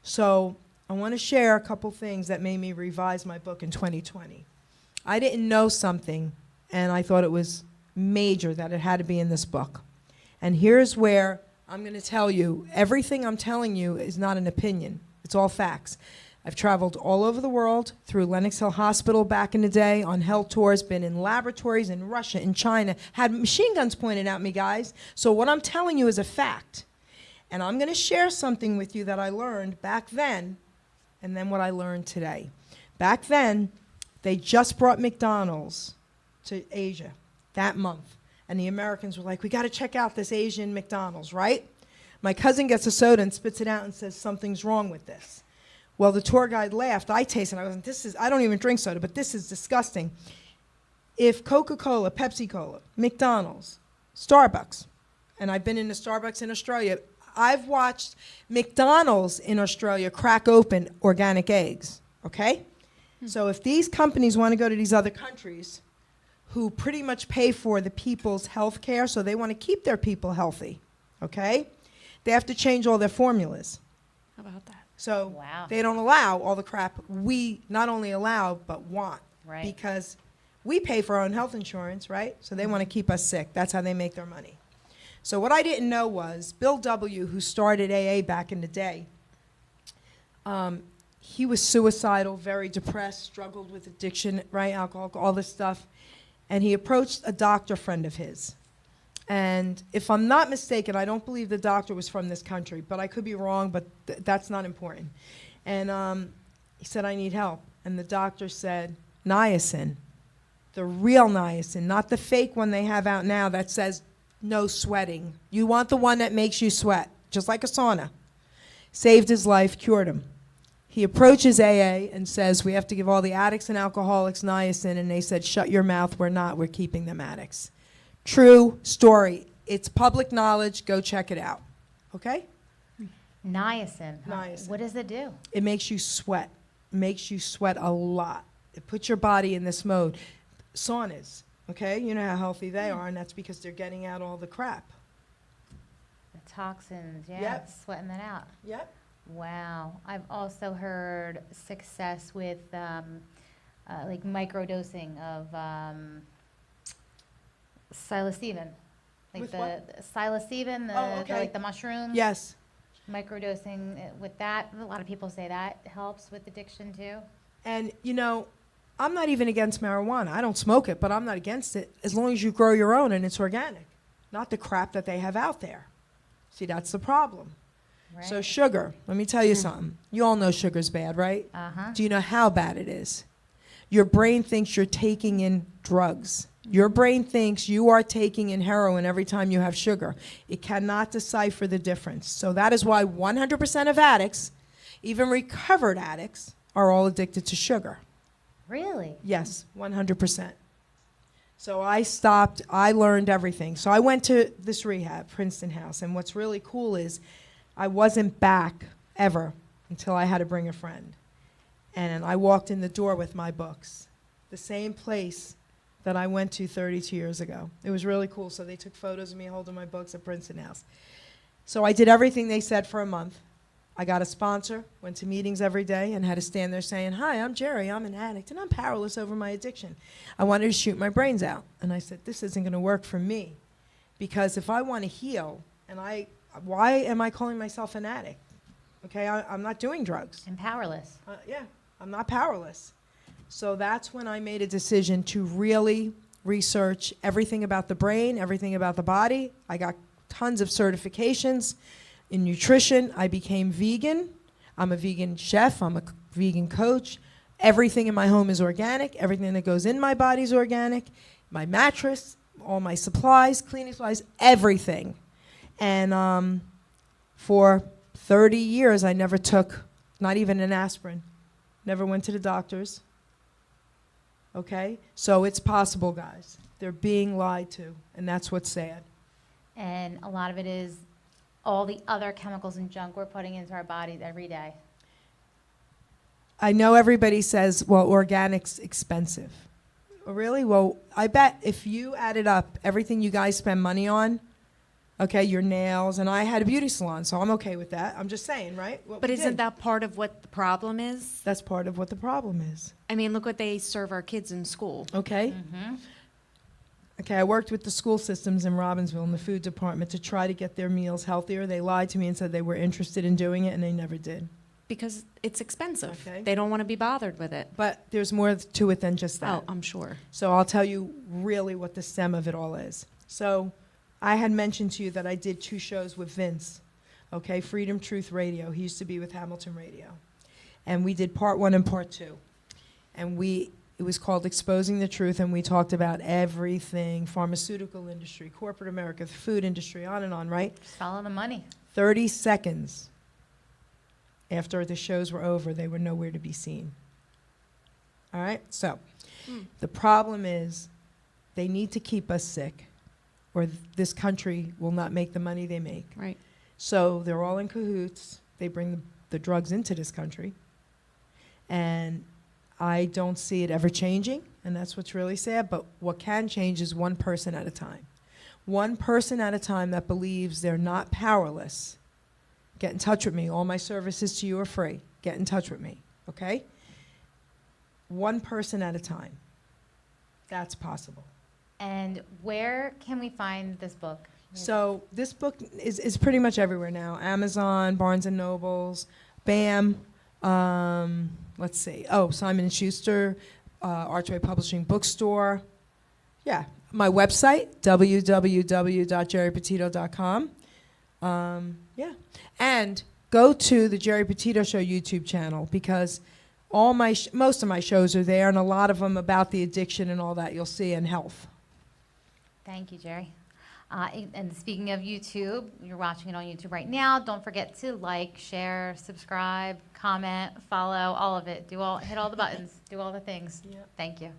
So I want to share a couple things that made me revise my book in 2020. I didn't know something, and I thought it was major that it had to be in this book. And here's where I'm going to tell you, everything I'm telling you is not an opinion. It's all facts. I've traveled all over the world, through Lenox Hill Hospital back in the day, on health tours, been in laboratories in Russia, in China, had machine guns pointed at me, guys. So what I'm telling you is a fact. And I'm going to share something with you that I learned back then, and then what I learned today. Back then, they just brought McDonald's to Asia that month. And the Americans were like, we got to check out this Asian McDonald's, right? My cousin gets a soda and spits it out and says, something's wrong with this. Well, the tour guide laughed. I tasted it. I was like, I don't even drink soda, but this is disgusting. If Coca-Cola, Pepsi-Cola, McDonald's, Starbucks, and I've been in the Starbucks in Australia, I've watched McDonald's in Australia crack open organic eggs, okay? So if these companies want to go to these other countries who pretty much pay for the people's health care, so they want to keep their people healthy, okay? They have to change all their formulas. How about that? So Wow. they don't allow all the crap we not only allow but want. Right. Because we pay for our own health insurance, right? So they want to keep us sick. That's how they make their money. So what I didn't know was Bill W., who started AA back in the day, he was suicidal, very depressed, struggled with addiction, right, alcohol, all this stuff. And he approached a doctor friend of his. And if I'm not mistaken, I don't believe the doctor was from this country, but I could be wrong, but that's not important. And he said, I need help. And the doctor said, niacin, the real niacin, not the fake one they have out now that says no sweating. You want the one that makes you sweat, just like a sauna. Saved his life, cured him. He approaches AA and says, we have to give all the addicts and alcoholics niacin, and they said, shut your mouth, we're not, we're keeping them addicts. True story. It's public knowledge. Go check it out. Okay? Niacin. Huh? Niacin. What does it do? It makes you sweat. It makes you sweat a lot. It puts your body in this mode. Saunas, okay? You know how healthy they are, and that's because they're getting out all the crap. The toxins, yeah, Yep. sweating that out. Yep. Wow. I've also heard success with like microdosing of psilocybin. Like With the what? Psilocybin, Oh, okay. like the mushroom. Yes. Microdosing with that. A lot of people say that helps with addiction too. And, you know, I'm not even against marijuana. I don't smoke it, but I'm not against it as long as you grow your own and it's organic, not the crap that they have out there. See, that's the problem. So Right. sugar, let me tell you something. You all know sugar's bad, right? Uh-huh. Do you know how bad it is? Your brain thinks you're taking in drugs. Your brain thinks you are taking in heroin every time you have sugar. It cannot decipher the difference. So that is why 100% of addicts, even recovered addicts, are all addicted to sugar. Really? Yes, 100%. So I stopped, I learned everything. So I went to this rehab, Princeton House, and what's really cool is I wasn't back ever until I had to bring a friend. And I walked in the door with my books, the same place that I went to 32 years ago. It was really cool. So they took photos of me holding my books at Princeton House. So I did everything they said for a month. I got a sponsor, went to meetings every day, and had to stand there saying, "Hi, I'm Geri, I'm an addict, and I'm powerless over my addiction." I wanted to shoot my brains out. And I said, this isn't going to work for me. Because if I want to heal, why am I calling myself an addict? Okay, I'm not doing drugs. And powerless. Yeah, I'm not powerless. So that's when I made a decision to really research everything about the brain, everything about the body. I got tons of certifications in nutrition. I became vegan. I'm a vegan chef. I'm a vegan coach. Everything in my home is organic. Everything that goes in my body is organic. My mattress, all my supplies, cleaning supplies, everything. And for 30 years, I never took, not even an aspirin. Never went to the doctors. Okay? So it's possible, guys. They're being lied to, and that's what's sad. And a lot of it is all the other chemicals and junk we're putting into our bodies every day. I know everybody says, well, organic's expensive. Oh, really? Well, I bet if you added up everything you guys spend money on, okay, your nails, and I had a beauty salon, so I'm okay with that. I'm just saying, right? What But we isn't did. that part of what the problem is? That's part of what the problem is. I mean, look what they serve our kids in school. Okay? Mm-hmm. Okay, I worked with the school systems in Robbinsville in the food department to try to get their meals healthier. They lied to me and said they were interested in doing it, and they never did. Because it's expensive. Okay. They don't want to be bothered with it. But there's more to it than just that. Oh, I'm sure. So I'll tell you really what the stem of it all is. So I had mentioned to you that I did 2 shows with Vince, okay, Freedom Truth Radio. He used to be with Hamilton Radio. And we did part 1 and part 2. And it was called Exposing the Truth, and we talked about everything, pharmaceutical industry, corporate America, the food industry, on and on, right? Just follow the money. 30 seconds after the shows were over, they were nowhere to be seen. All right? So the problem is they need to keep us sick, or this country will not make the money they make. Right. So they're all in cahoots. They bring the drugs into this country. And I don't see it ever changing, and that's what's really sad. But what can change is one person at a time. One person at a time that believes they're not powerless. Get in touch with me. All my services to you are free. Get in touch with me, okay? One person at a time. That's possible. And where can we find this book? So this book is pretty much everywhere now. Amazon, Barnes & Nobles, BAM, let's see. Oh, Simon & Schuster, Archway Publishing Bookstore. Yeah. My website, www.geripetito.com. Yeah. And go to the Geri Petito Show YouTube channel, because most of my shows are there, and a lot of them about the addiction and all that you'll see, and health. Thank you, Geri. And speaking of YouTube, you're watching it on YouTube right now. Don't forget to like, share, subscribe, comment, follow, all of it. Hit all the buttons, do all the things. Yep. Thank you.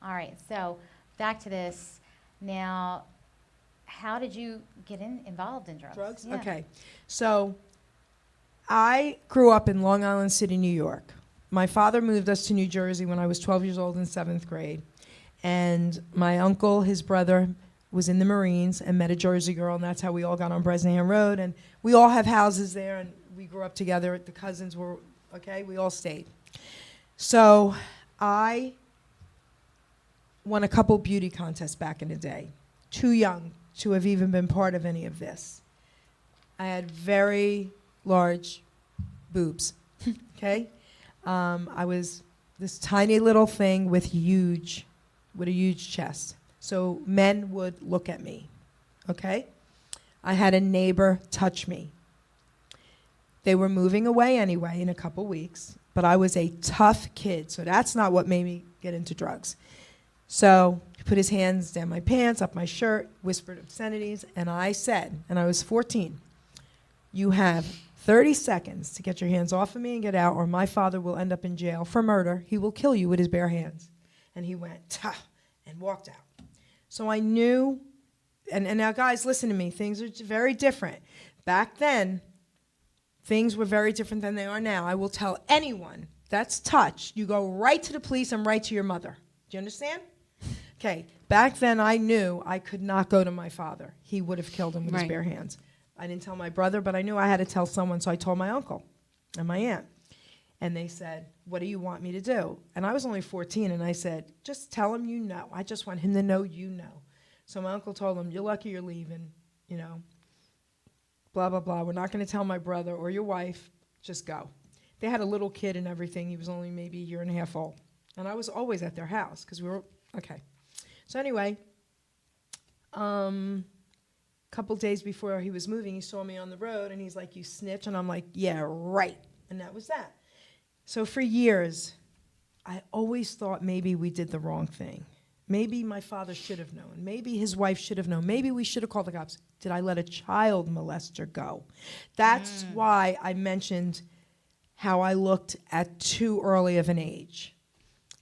All right, so back to this. Now, how did you get involved in drugs? Drugs? Yeah. Okay. So I grew up in Long Island City, New York. My father moved us to New Jersey when I was 12 years old in 7th grade. And my uncle, his brother, was in the Marines and met a Jersey girl, and that's how we all got on Bresnahan Road. And we all have houses there, and we grew up together. The cousins were, okay, we all stayed. So I won a couple beauty contests back in the day. Too young to have even been part of any of this. I had very large boobs, okay? I was this tiny little thing with a huge chest. So men would look at me, okay? I had a neighbor touch me. They were moving away anyway in a couple weeks, but I was a tough kid, so that's not what made me get into drugs. So he put his hands down my pants, up my shirt, whispered obscenities, and I said, and I was 14, you have 30 seconds to get your hands off of me and get out, or my father will end up in jail for murder. He will kill you with his bare hands. And he went, "Tah," and walked out. So I knew, and now guys, listen to me, things are very different. Back then, things were very different than they are now. I will tell anyone that's touched, you go right to the police and right to your mother. Do you understand? Okay, back then I knew I could not go to my father. He would have killed him with his Right. bare hands. I didn't tell my brother, but I knew I had to tell someone, so I told my uncle and my aunt. And they said, what do you want me to do? And I was only 14, and I said, just tell him you know. I just want him to know you know. So my uncle told him, you're lucky you're leaving, you know, blah, blah, blah. We're not going to tell my brother or your wife. Just go. They had a little kid and everything. He was only maybe a year and a half old. And I was always at their house because we were, okay. So anyway, couple days before he was moving, he saw me on the road, and he's like, you snitch? And I'm like, yeah, right. And that was that. So for years, I always thought maybe we did the wrong thing. Maybe my father should have known. Maybe his wife should have known. Maybe we should have called the cops. Did I let a child molester go? That's why I mentioned how I looked at too early of an age.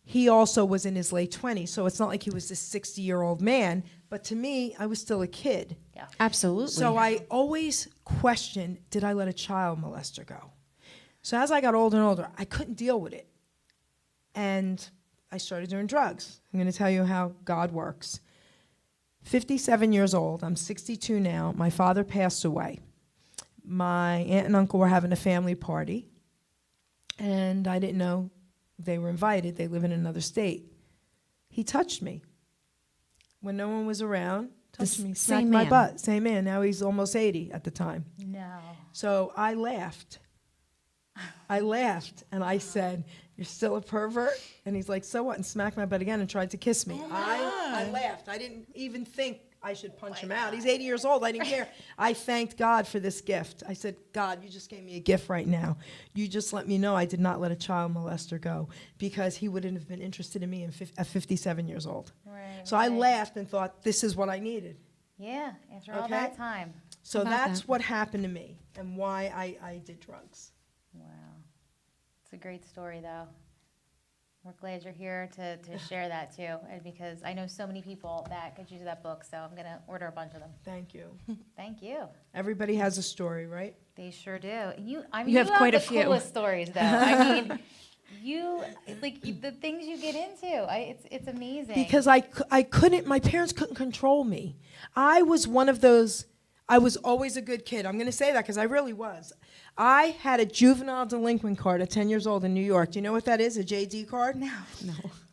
He also was in his late 20s, so it's not like he was this 60-year-old man, but to me, I was still a kid. Yeah. Absolutely. So I always questioned, did I let a child molester go? So as I got older and older, I couldn't deal with it. And I started doing drugs. I'm going to tell you how God works. 57 years old, I'm 62 now. My father passed away. My aunt and uncle were having a family party, and I didn't know they were invited. They live in another state. He touched me. When no one was around, touched me, smacked same my man. butt. Same man. Now he's almost 80 at the time. No. So I laughed. I laughed, and I said, you're still a pervert? And he's like, so what? And smacked my butt again and tried to kiss me. I laughed. I didn't even think I should punch him out. He's 80 years old. I didn't care. I thanked God for this gift. I said, God, you just gave me a gift right now. You just let me know I did not let a child molester go, because he wouldn't have been interested in me at 57 years old. Right. So I right. laughed and thought, this is what I needed. Yeah, after all Okay. that time. So About that's that. what happened to me and why I did drugs. Wow. It's a great story, though. We're glad you're here to share that, too, and because I know so many people that could use that book, so I'm going to order a bunch of them. Thank you. Thank you. Everybody has a story, right? They sure do. And you have quite the a few. coolest stories, though. I mean, the things you get into, it's amazing. Because I couldn't, my parents couldn't control me. I was one of those, I was always a good kid. I'm going to say that because I really was. I had a juvenile delinquent card at 10 years old in New York. Do you know what that is, a JD card? No.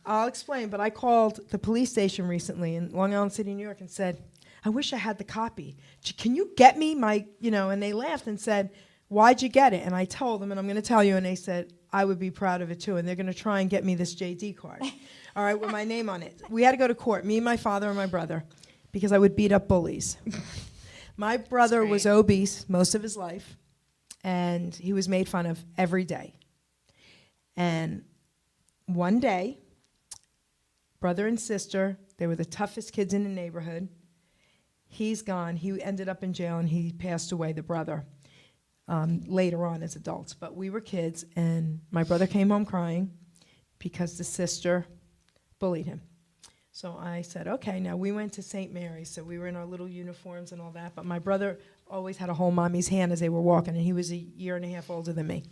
I'll explain, but I called the police station recently in Long Island City, New York, and said, I wish I had the copy. Can you get me my, and they laughed and said, why'd you get it? And I told them, and I'm going to tell you, and they said, I would be proud of it too, and they're going to try and get me this JD card, all right, with my name on it. We had to go to court, me, my father, and my brother, because I would beat up bullies. My brother was obese most of his life, and he was made fun of every day. And one day, brother and sister, they were the toughest kids in the neighborhood. He's gone. He ended up in jail, and he passed away, the brother, later on as adults. But we were kids, and my brother came home crying because the sister bullied him. So I said, okay, now we went to St. Mary's, so we were in our little uniforms and all that, but my brother always had to hold mommy's hand as they were walking, and he was a year and a half older than me.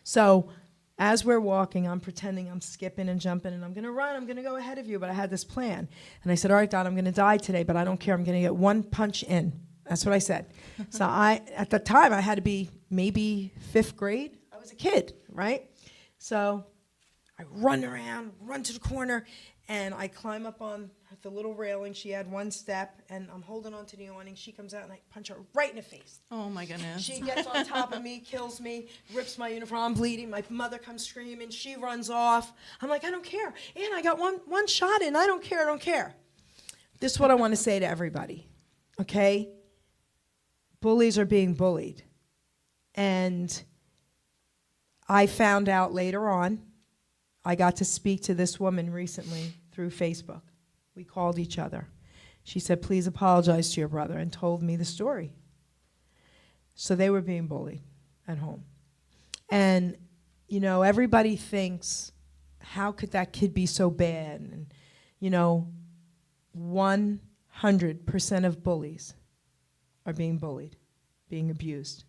So as we're walking, I'm pretending I'm skipping and jumping, and I'm going to run, I'm going to go ahead of you, but I had this plan. And I said, all right, God, I'm going to die today, but I don't care, I'm going to get one punch in. That's what I said. So at the time, I had to be maybe 5th grade. I was a kid, right? So I run around, run to the corner, and I climb up on the little railing. She had one step, and I'm holding on to the awning. She comes out, and I punch her right in the face. Oh my goodness. She gets on top of me, kills me, rips my uniform. I'm bleeding. My mother comes screaming. She runs off. I'm like, I don't care. And I got one shot in. I don't care. This is what I want to say to everybody, okay? bullies are being bullied. And I found out later on, I got to speak to this woman recently through Facebook. We called each other. She said, please apologize to your brother, and told me the story. So they were being bullied at home. And, you know, everybody thinks, how could that kid be so bad? And, you know, 100% of bullies are being bullied, being abused.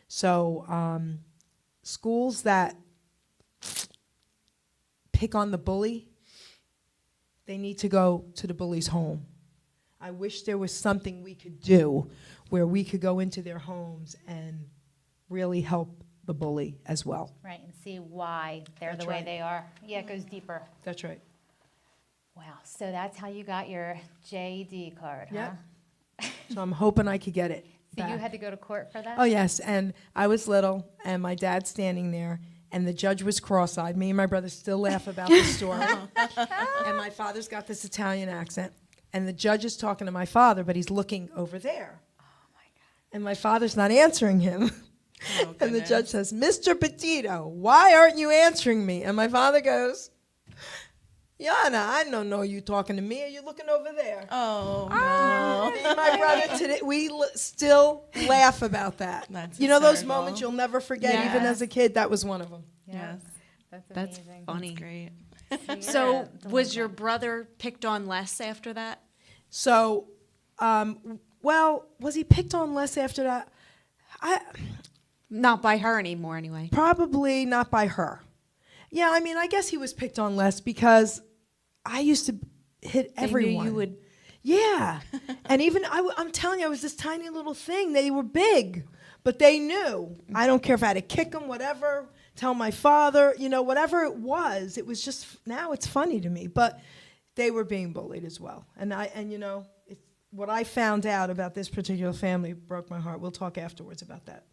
So schools that pick on the bully, they need to go to the bully's home. I wish there was something we could do where we could go into their homes and really help the bully as well. Right, and see why they're That's the way right. they are. Yeah, it goes deeper. That's right. Wow, so that's how you got your JD card, Yep. huh? So I'm hoping I could get it So you back. had to go to court for that? Oh, yes, and I was little, and my dad's standing there, and the judge was cross-eyed. Me and my brother still laugh about this story. And my father's got this Italian accent, and the judge is talking to my father, but he's looking over there. Oh, my God. And my father's not answering him. Oh, And the goodness. judge says, Mr. Petito, why aren't you answering me? And my father goes, Yana, I don't know you talking to me. Are you looking over there? Oh, Me and my brother today, we still laugh about that. That's you know those hysterical. moments you'll never forget, even Yes. as a kid? That was one of them. Yeah, Yes. that's That's amazing. funny. Great. So was your brother picked on less after that? So, well, was he picked on less after that? Not by her anymore, anyway. Probably not by her. Yeah, I mean, I guess he was picked on less because I used to hit They everyone. knew you would. Yeah. And even, I'm telling you, I was this tiny little thing. They were big, but they knew. I don't care if I had to kick them, whatever, tell my father, you know, whatever it was just, now it's funny to me. But they were being bullied as well. And you know, what I found out about this particular family broke my heart. We'll talk afterwards about that.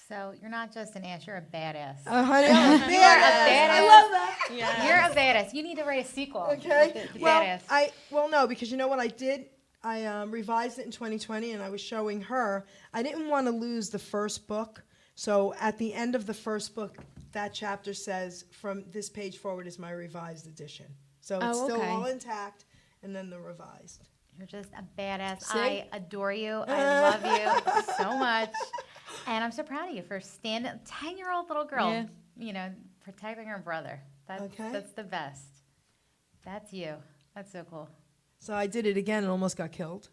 So you're not just an ass, you're a badass. Honey, I'm a badass. You are a badass. I love that. Yeah. You're a badass. You need to write a sequel. Okay. with the Well, badass. no, because you know what I did? I revised it in 2020, and I was showing her. I didn't want to lose the first book, so at the end of the first book, that chapter says, from this page forward is my revised edition. So it's Oh, still okay. all intact, and then the revised. You're just a badass. See? I adore you. I love you so much. And I'm so proud of you for standing, 10-year-old little girl, Yeah. you know, protecting her brother. Okay. That's the best. That's you. That's so cool. So I did it again and almost got killed.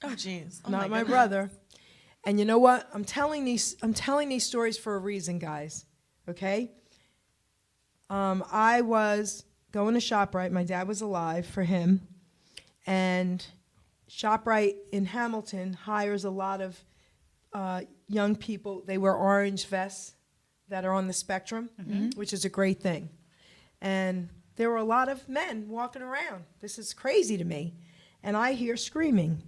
Oh, jeez. Oh, Not my goodness. brother. And you know what? I'm telling these stories for a reason, guys. Okay? I was going to ShopRite. My dad was alive for him. And ShopRite in Hamilton hires a lot of young people. They wear orange vests that are on the spectrum, which is a great thing. And there were a lot of men walking around. This is crazy to me. And I hear screaming.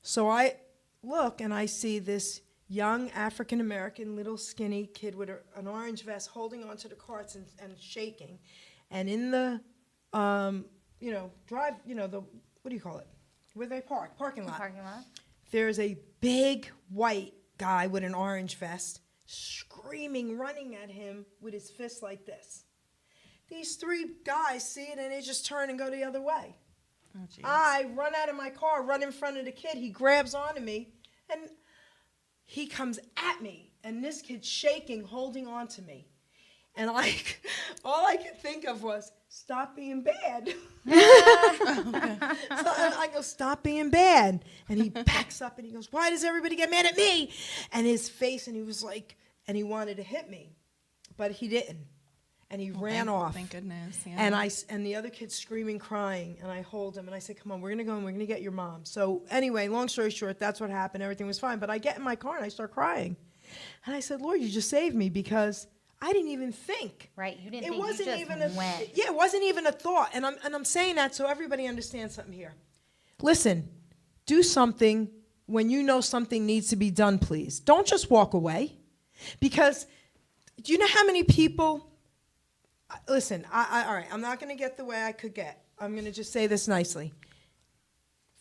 So I look and I see this young African-American little skinny kid with an orange vest holding onto the carts and shaking. And in the, what do you call it? Where they park? Parking lot. Parking lot? There's a big white guy with an orange vest screaming, running at him with his fist like this. These three guys see it and they just turn and go the other way. Oh, jeez. I run out of my car, run in front of the kid. He grabs onto me and he comes at me. And this kid's shaking, holding on to me. And all I could think of was, stop being bad. So I go, stop being bad. And he backs up and he goes, why does everybody get mad at me? And his face, and he was like, and he wanted to hit me. But he didn't. And he ran off. Thank goodness. Yeah. And the other kid's screaming, crying, and I hold him and I say, come on, we're gonna go and we're gonna get your mom. So anyway, long story short, that's what happened. Everything was fine. But I get in my car and I start crying. And I said, Lord, you just saved me because I didn't even think. Right? You didn't It think wasn't you just even went. it wasn't even a thought. And I'm saying that so everybody understands something here. Listen, do something when you know something needs to be done, please. Don't just walk away. Because do you know how many people listen, all right, I'm not going to get the way I could get. I'm going to just say this nicely.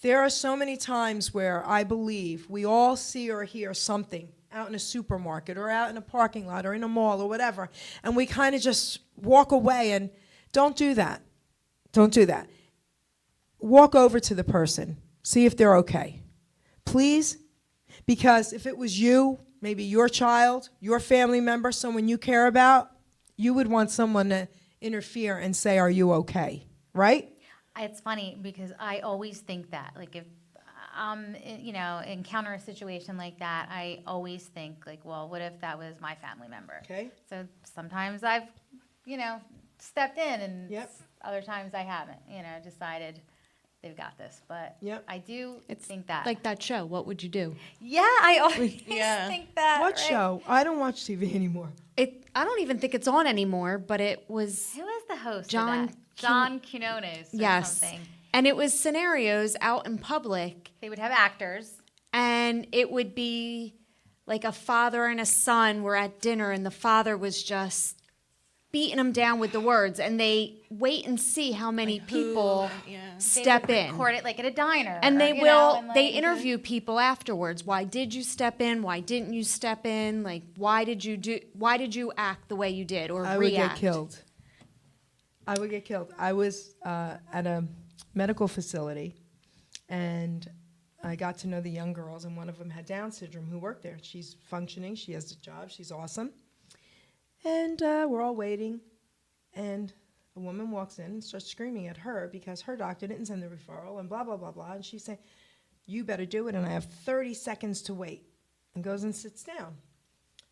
There are so many times where I believe we all see or hear something out in a supermarket or out in a parking lot or in a mall or whatever, and we kind of just walk away, and don't do that. Don't do that. Walk over to the person. See if they're okay. Please. Because if it was you, maybe your child, your family member, someone you care about, you would want someone to interfere and say, are you okay? Right? It's funny because I always think that, like, if encounter a situation like that, I always think, like, well, what if that was my family member? Okay. So sometimes I've, stepped in, and Yep. other times I haven't, decided they've got this. But Yep. I do It's think that. Like that show, What Would You Do? Yeah, I always Yeah. think that. What right? show? I don't watch TV anymore. I don't even think it's on anymore, but it was, Who is the host John of that? John Quinones or yes. something. And it was scenarios out in public, They would have actors. and it would be like a father and a son were at dinner, and the father was just beating them down with the words, and they wait and see how many people Yeah. step They would in. record it like at a diner. And or, they you will, know, and, they like, interview people afterwards. Why did you step in? Why didn't you step in? Like, why did you act the way you did or I would react? get killed. I would get killed. I was at a medical facility, and I got to know the young girls, and one of them had Down syndrome who worked there. She's functioning. She has a job. She's awesome. And we're all waiting, and a woman walks in and starts screaming at her because her doctor didn't send the referral and blah, blah, blah, blah. And she's saying, you better do it, and I have 30 seconds to wait, and goes and sits down.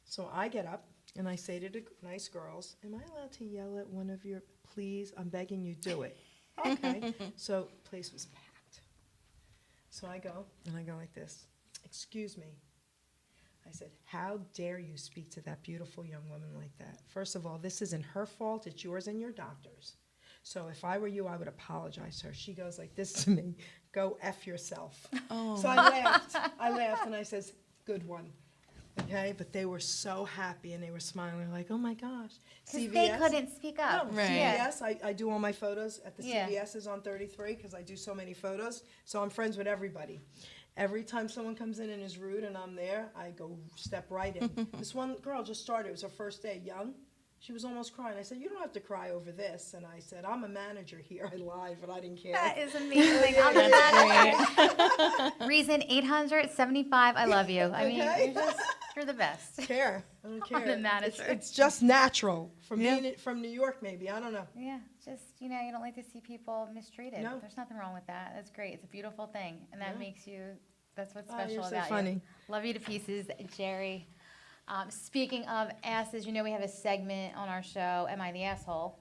So I get up, and I say to the nice girls, am I allowed to yell at one of your, please, I'm begging you, do it. Okay. So place was packed. So I go, and I go like this, excuse me. I said, how dare you speak to that beautiful young woman like that? First of all, this isn't her fault, it's yours and your doctor's. So if I were you, I would apologize to her. She goes like this to me, go F yourself. Oh. So I laughed, and I says, good one. Okay, but they were so happy, and they were smiling like, oh my gosh. Because they couldn't speak up. No, Right. Yeah. CVS, I do all my photos at the Yeah. CVS on 33 because I do so many photos. So I'm friends with everybody. Every time someone comes in and is rude and I'm there, I go step right in. This one girl just started. It was her first day, young. She was almost crying. I said, you don't have to cry over this. And I said, I'm a manager here. I lied, but I didn't care. That is amazing. I'm the manager. Reason 875. I love you. I mean, Okay. you're the best. care. I don't care. I'm the manager. It's just natural from Yeah. being from New York, maybe. I don't know. Yeah, just, you don't like to see people mistreated. No. There's nothing wrong with that. That's great. It's a beautiful thing. And that Yeah. makes you, that's what's Oh, special you're so about funny. you. Love you to pieces, Jerry. Speaking of asses, we have a segment on our show, Am I the Asshole?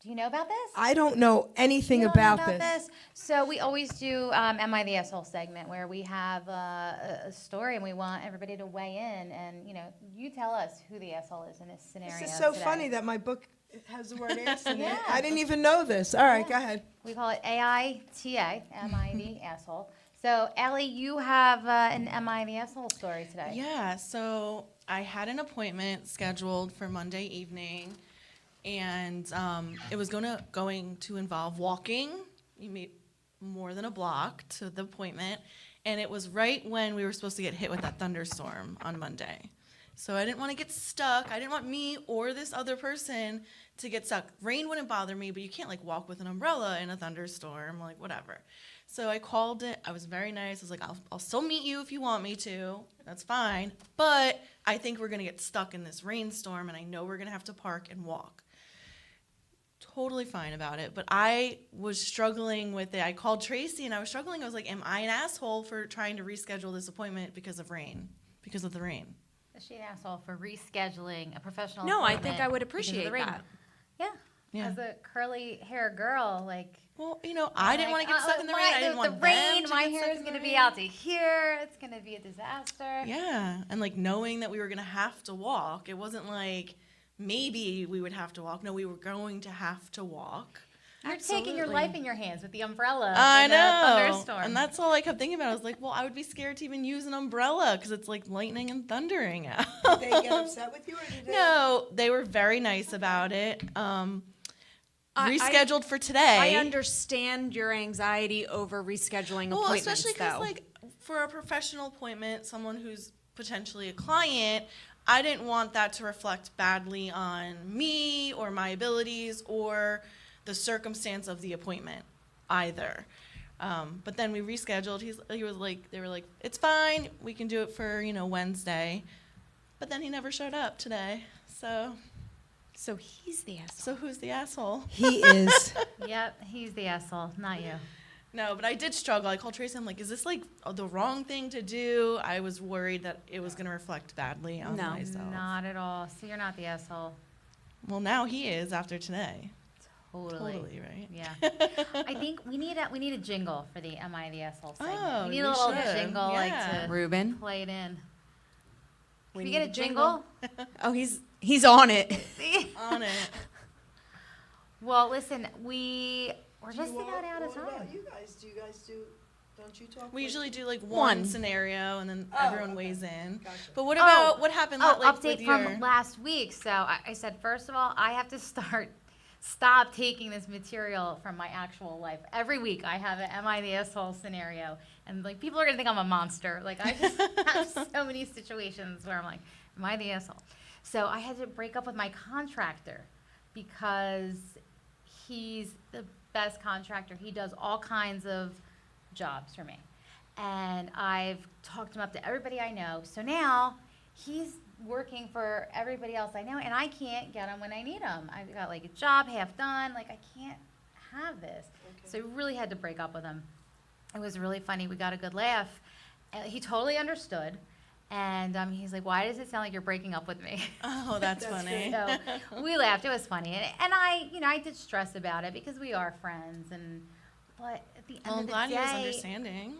Do you know about this? I don't know anything You don't know about this. So we always do Am I the Asshole segment where we have a story and we want everybody to weigh in. And, you tell us who the asshole is in this scenario. This is so today. funny that my book has the word ass in Yeah. it. I didn't even know this. All right, go ahead. We call it AITA, Am I the Asshole? So, Allie, you have an Am I the Asshole story today. Yeah, so I had an appointment scheduled for Monday evening, and it was going to involve walking. You made more than a block to the appointment, and it was right when we were supposed to get hit with that thunderstorm on Monday. So I didn't want to get stuck. I didn't want me or this other person to get stuck. Rain wouldn't bother me, but you can't walk with an umbrella in a thunderstorm, whatever. So I called it. I was very nice. I was like, I'll still meet you if you want me to. That's fine. But I think we're going to get stuck in this rainstorm, and I know we're going to have to park and walk. Totally fine about it. But I was struggling with it. I called Tracy, and I was struggling. I was like, am I an asshole for trying to reschedule this appointment because of the rain? Is she an asshole for rescheduling a professional No, I appointment think I would because of the appreciate rain? that. Yeah. Yeah. As a curly hair girl, Well, I didn't want to get stuck in the rain. I didn't want the rain. them to My get hair stuck is in going the to be rain. out to here. It's going to be a disaster. Yeah, and knowing that we were going to have to walk, it wasn't like maybe we would have to walk. No, we were going to have to walk. You're taking your Absolutely. life in your hands with the umbrella. I in a know, thunderstorm. and that's all I kept thinking about. I was like, well, I would be scared to even use an umbrella because it's lightning and thundering out. Did they get upset with you, or did they? No, they were very nice about it. rescheduled for today. I understand your anxiety over rescheduling Well, appointments, especially because, though. like, for a professional appointment, someone who's potentially a client, I didn't want that to reflect badly on me or my abilities or the circumstance of the appointment either. But then we rescheduled. They were like, it's fine. We can do it for, Wednesday. But then he never showed up today. So he's the asshole. So who's the asshole? He is. Yep, he's the asshole, not you. No, but I did struggle. I called Tracy. I'm like, is this like the wrong thing to do? I was worried that it was going to reflect badly on No. myself. Not at all. So you're not the asshole. Well, now he is after today. Totally. Right? Yeah. I think we need a jingle for the Am I the Asshole segment. Oh, we need we a little should. jingle Yeah. to Ruben, play it in. we Can we need get a jingle? Oh, he's on it. On it. Well, listen, we're just about out of time. you guys? Don't you talk? We usually do like One. one scenario and then Oh, everyone okay. weighs in. Gotcha. But what about what happened like, update with from your... last week. So I said, first of all, I have to stop taking this material from my actual life. Every week I have an Am I the Asshole scenario. And like people are going to think I'm a monster. Like I just have so many situations where I'm like, am I the asshole? So I had to break up with my contractor because he's the best contractor. He does all kinds of jobs for me. And I've talked him up to everybody I know. So now he's working for everybody else I know, and I can't get him when I need him. I've got like a job half done. Like I can't have this. So I really had to break up with him. It was really funny. We got a good laugh. He totally understood. And he's like, why does it sound like you're breaking up with me? Oh, that's funny. So we laughed. It was funny. And I did stress about it because we are friends. But at the end Well, I'm of the glad day, he was understanding.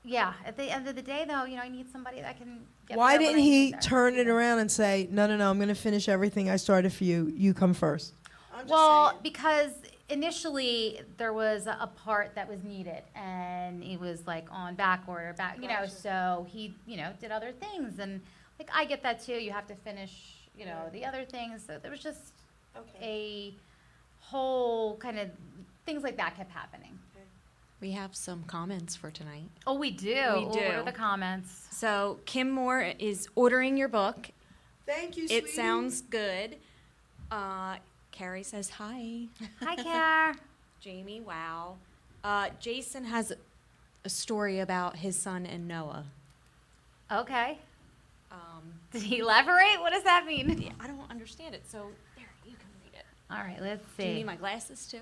yeah, at the end of the day, though, I need somebody that can get Why there when didn't I he need there. turn it around and say, no, I'm going to finish everything I started for you. You come first. Well, because initially there was a part that was needed, and it was like on back order, so he, did other things, and like I get that too. You have to finish, the other things. So there was just a whole kind of things like that kept happening. We have some comments for tonight. Oh, we do. We Oh, what do. are the comments? So Kim Moore is ordering your book. Thank you, It sounds good. Carrie says hi. Hi, Care. Jamie, wow. Jason has a story about his son and Noah. Okay. Did he elaborate? What does that mean? Yeah, I don't understand it, so there, you can read it. All right, let's Do you see. need my glasses too?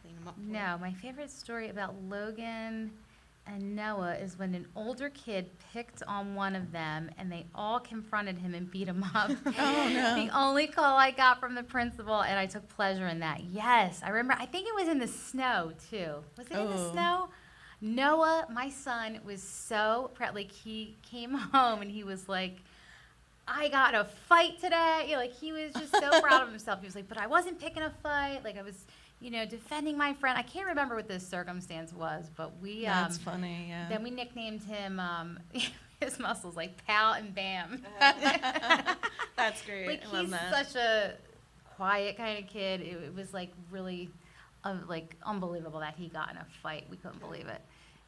Clean them up. for you. No, my favorite story about Logan and Noah is when an older kid picked on one of them and they all confronted him and beat him up. Oh, no. The only call I got from the principal, and I took pleasure in that. Yes, I remember. I think it was in the snow, too. Was it in the Oh. snow? Noah, my son, was so proud. Like, he came home and he was like, I got a fight today. Like, he was just so proud of himself. He was like, but I wasn't picking a fight. Like, I was, defending my friend. I can't remember what the circumstance was, but we, That's funny, yeah. then we nicknamed him, his muscles, like Pal and Bam. That's great. Like, I love he's that. such a quiet kind of kid. It was, like, really, like, unbelievable that he got in a fight. We couldn't believe it.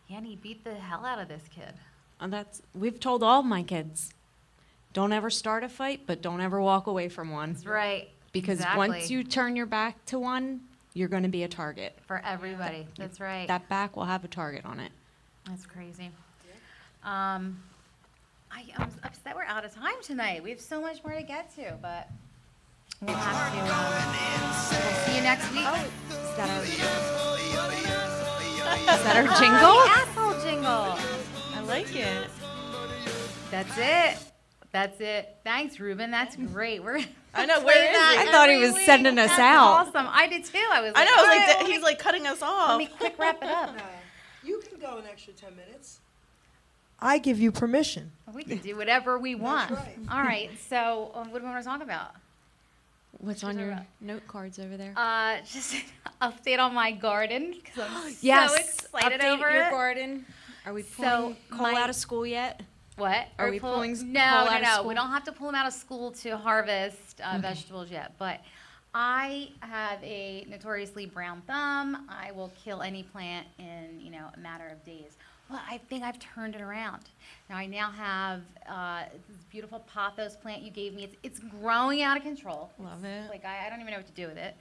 Yeah, and he beat the hell out of this kid. And we've told all my kids, don't ever start a fight, but don't ever walk away from one. That's right. Because Exactly. once you turn your back to one, you're going to be a target. For everybody. That's right. That back will have a target on it. That's crazy. I'm upset we're out of time tonight. We have so much more to get to, but we'll have to. We'll see you next week. Is that our jingle? Asshole jingle. I like it. That's it. That's it. Thanks, Ruben. That's great. I know, play where is that it? I thought he every was week. sending us That's out. Awesome. I did too. I was. I Like, know, all like, right, let he's like cutting us off. me quick wrap it up. You can go an extra 10 minutes. I give you permission. We can do whatever we want. right. All right. So, what do we want to talk about? What's on Those are your up. note cards over there? Just an update on my garden because I'm Yes. so excited Update over your it. garden. Are we So, pulling Cole my- out of school yet? What? Are we pulling No, Cole no, out of no. school? We don't have to pull him out of school to harvest vegetables yet. But I have a notoriously brown thumb. I will kill any plant in, a matter of days. Well, I think I've turned it around. Now I have this beautiful pothos plant you gave me. It's growing out of control. Love it. Like I don't even know what to do with it.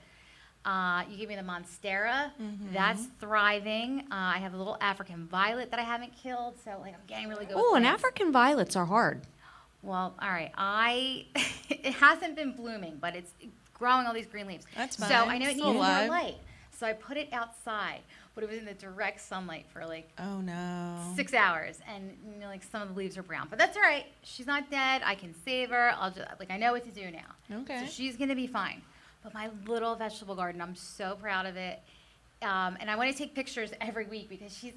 You gave me the Monstera. That's thriving. I have a little African violet that I haven't killed, so I'm getting really good. Oh, with and plants. African violets are hard. Well, all right. It hasn't been blooming, but it's growing all these green leaves. That's So fine. I know it Still needs more alive. light. So I put it outside, but it was in the direct sunlight for Oh no. 6 hours, and some of the leaves are brown. But that's all right. She's not dead. I can save her. I'll just I know what to do now. Okay. So she's gonna be fine. But my little vegetable garden, I'm so proud of it. And I want to take pictures every week because she's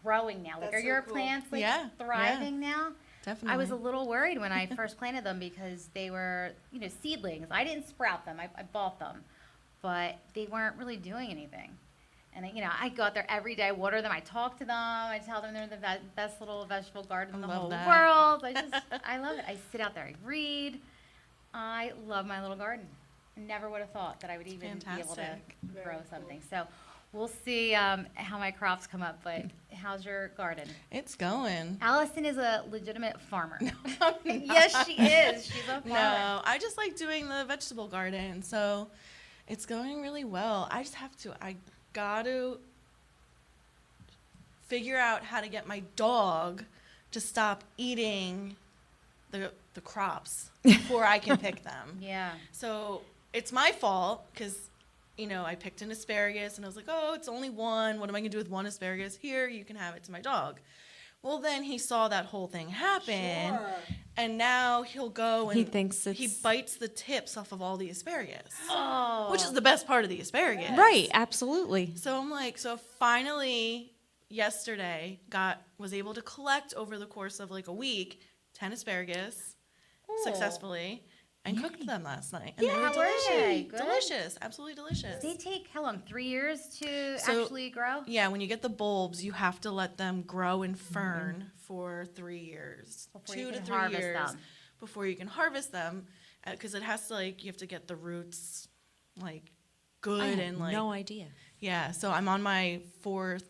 growing now. That's Are so your cool. plants Yeah, thriving now? Definitely. I was a little worried when I first planted them because they were, seedlings. I didn't sprout them. I bought them, but they weren't really doing anything. And I go out there every day, water them. I talk to them. I tell them they're the best little vegetable garden in the love whole that. world. I love it. I sit out there, I read. I love my little garden. I never would have thought that I would even be able to Fantastic. grow something. So we'll see how my crops come up. But how's your garden? It's going. Allison is a legitimate farmer. Yes, she is. She's a farmer. No, I just like doing the vegetable garden, so it's going really well. I got to figure out how to get my dog to stop eating the crops before I can pick them. Yeah. So it's my fault because, I picked an asparagus and I was like, oh, it's only one. What am I going to do with one asparagus? Here, you can have it to my dog. Well, then he saw that whole thing happen. Sure. And now he'll go and He thinks he it's- bites the tips off of all the asparagus, Oh. which is the best part of the asparagus. Right, absolutely. So I'm like, so finally yesterday was able to collect over the course of a week 10 asparagus successfully and cooked them last night. And they were How were they? delicious. Good? Delicious. Absolutely delicious. They take how long? 3 years to So- actually grow? Yeah, when you get the bulbs, you have to let them grow and fern for 3 years, Before you 2 to can 3 harvest years them. before you can harvest them, because it has to you have to get the roots good I had and no idea. yeah. So I'm on my 4th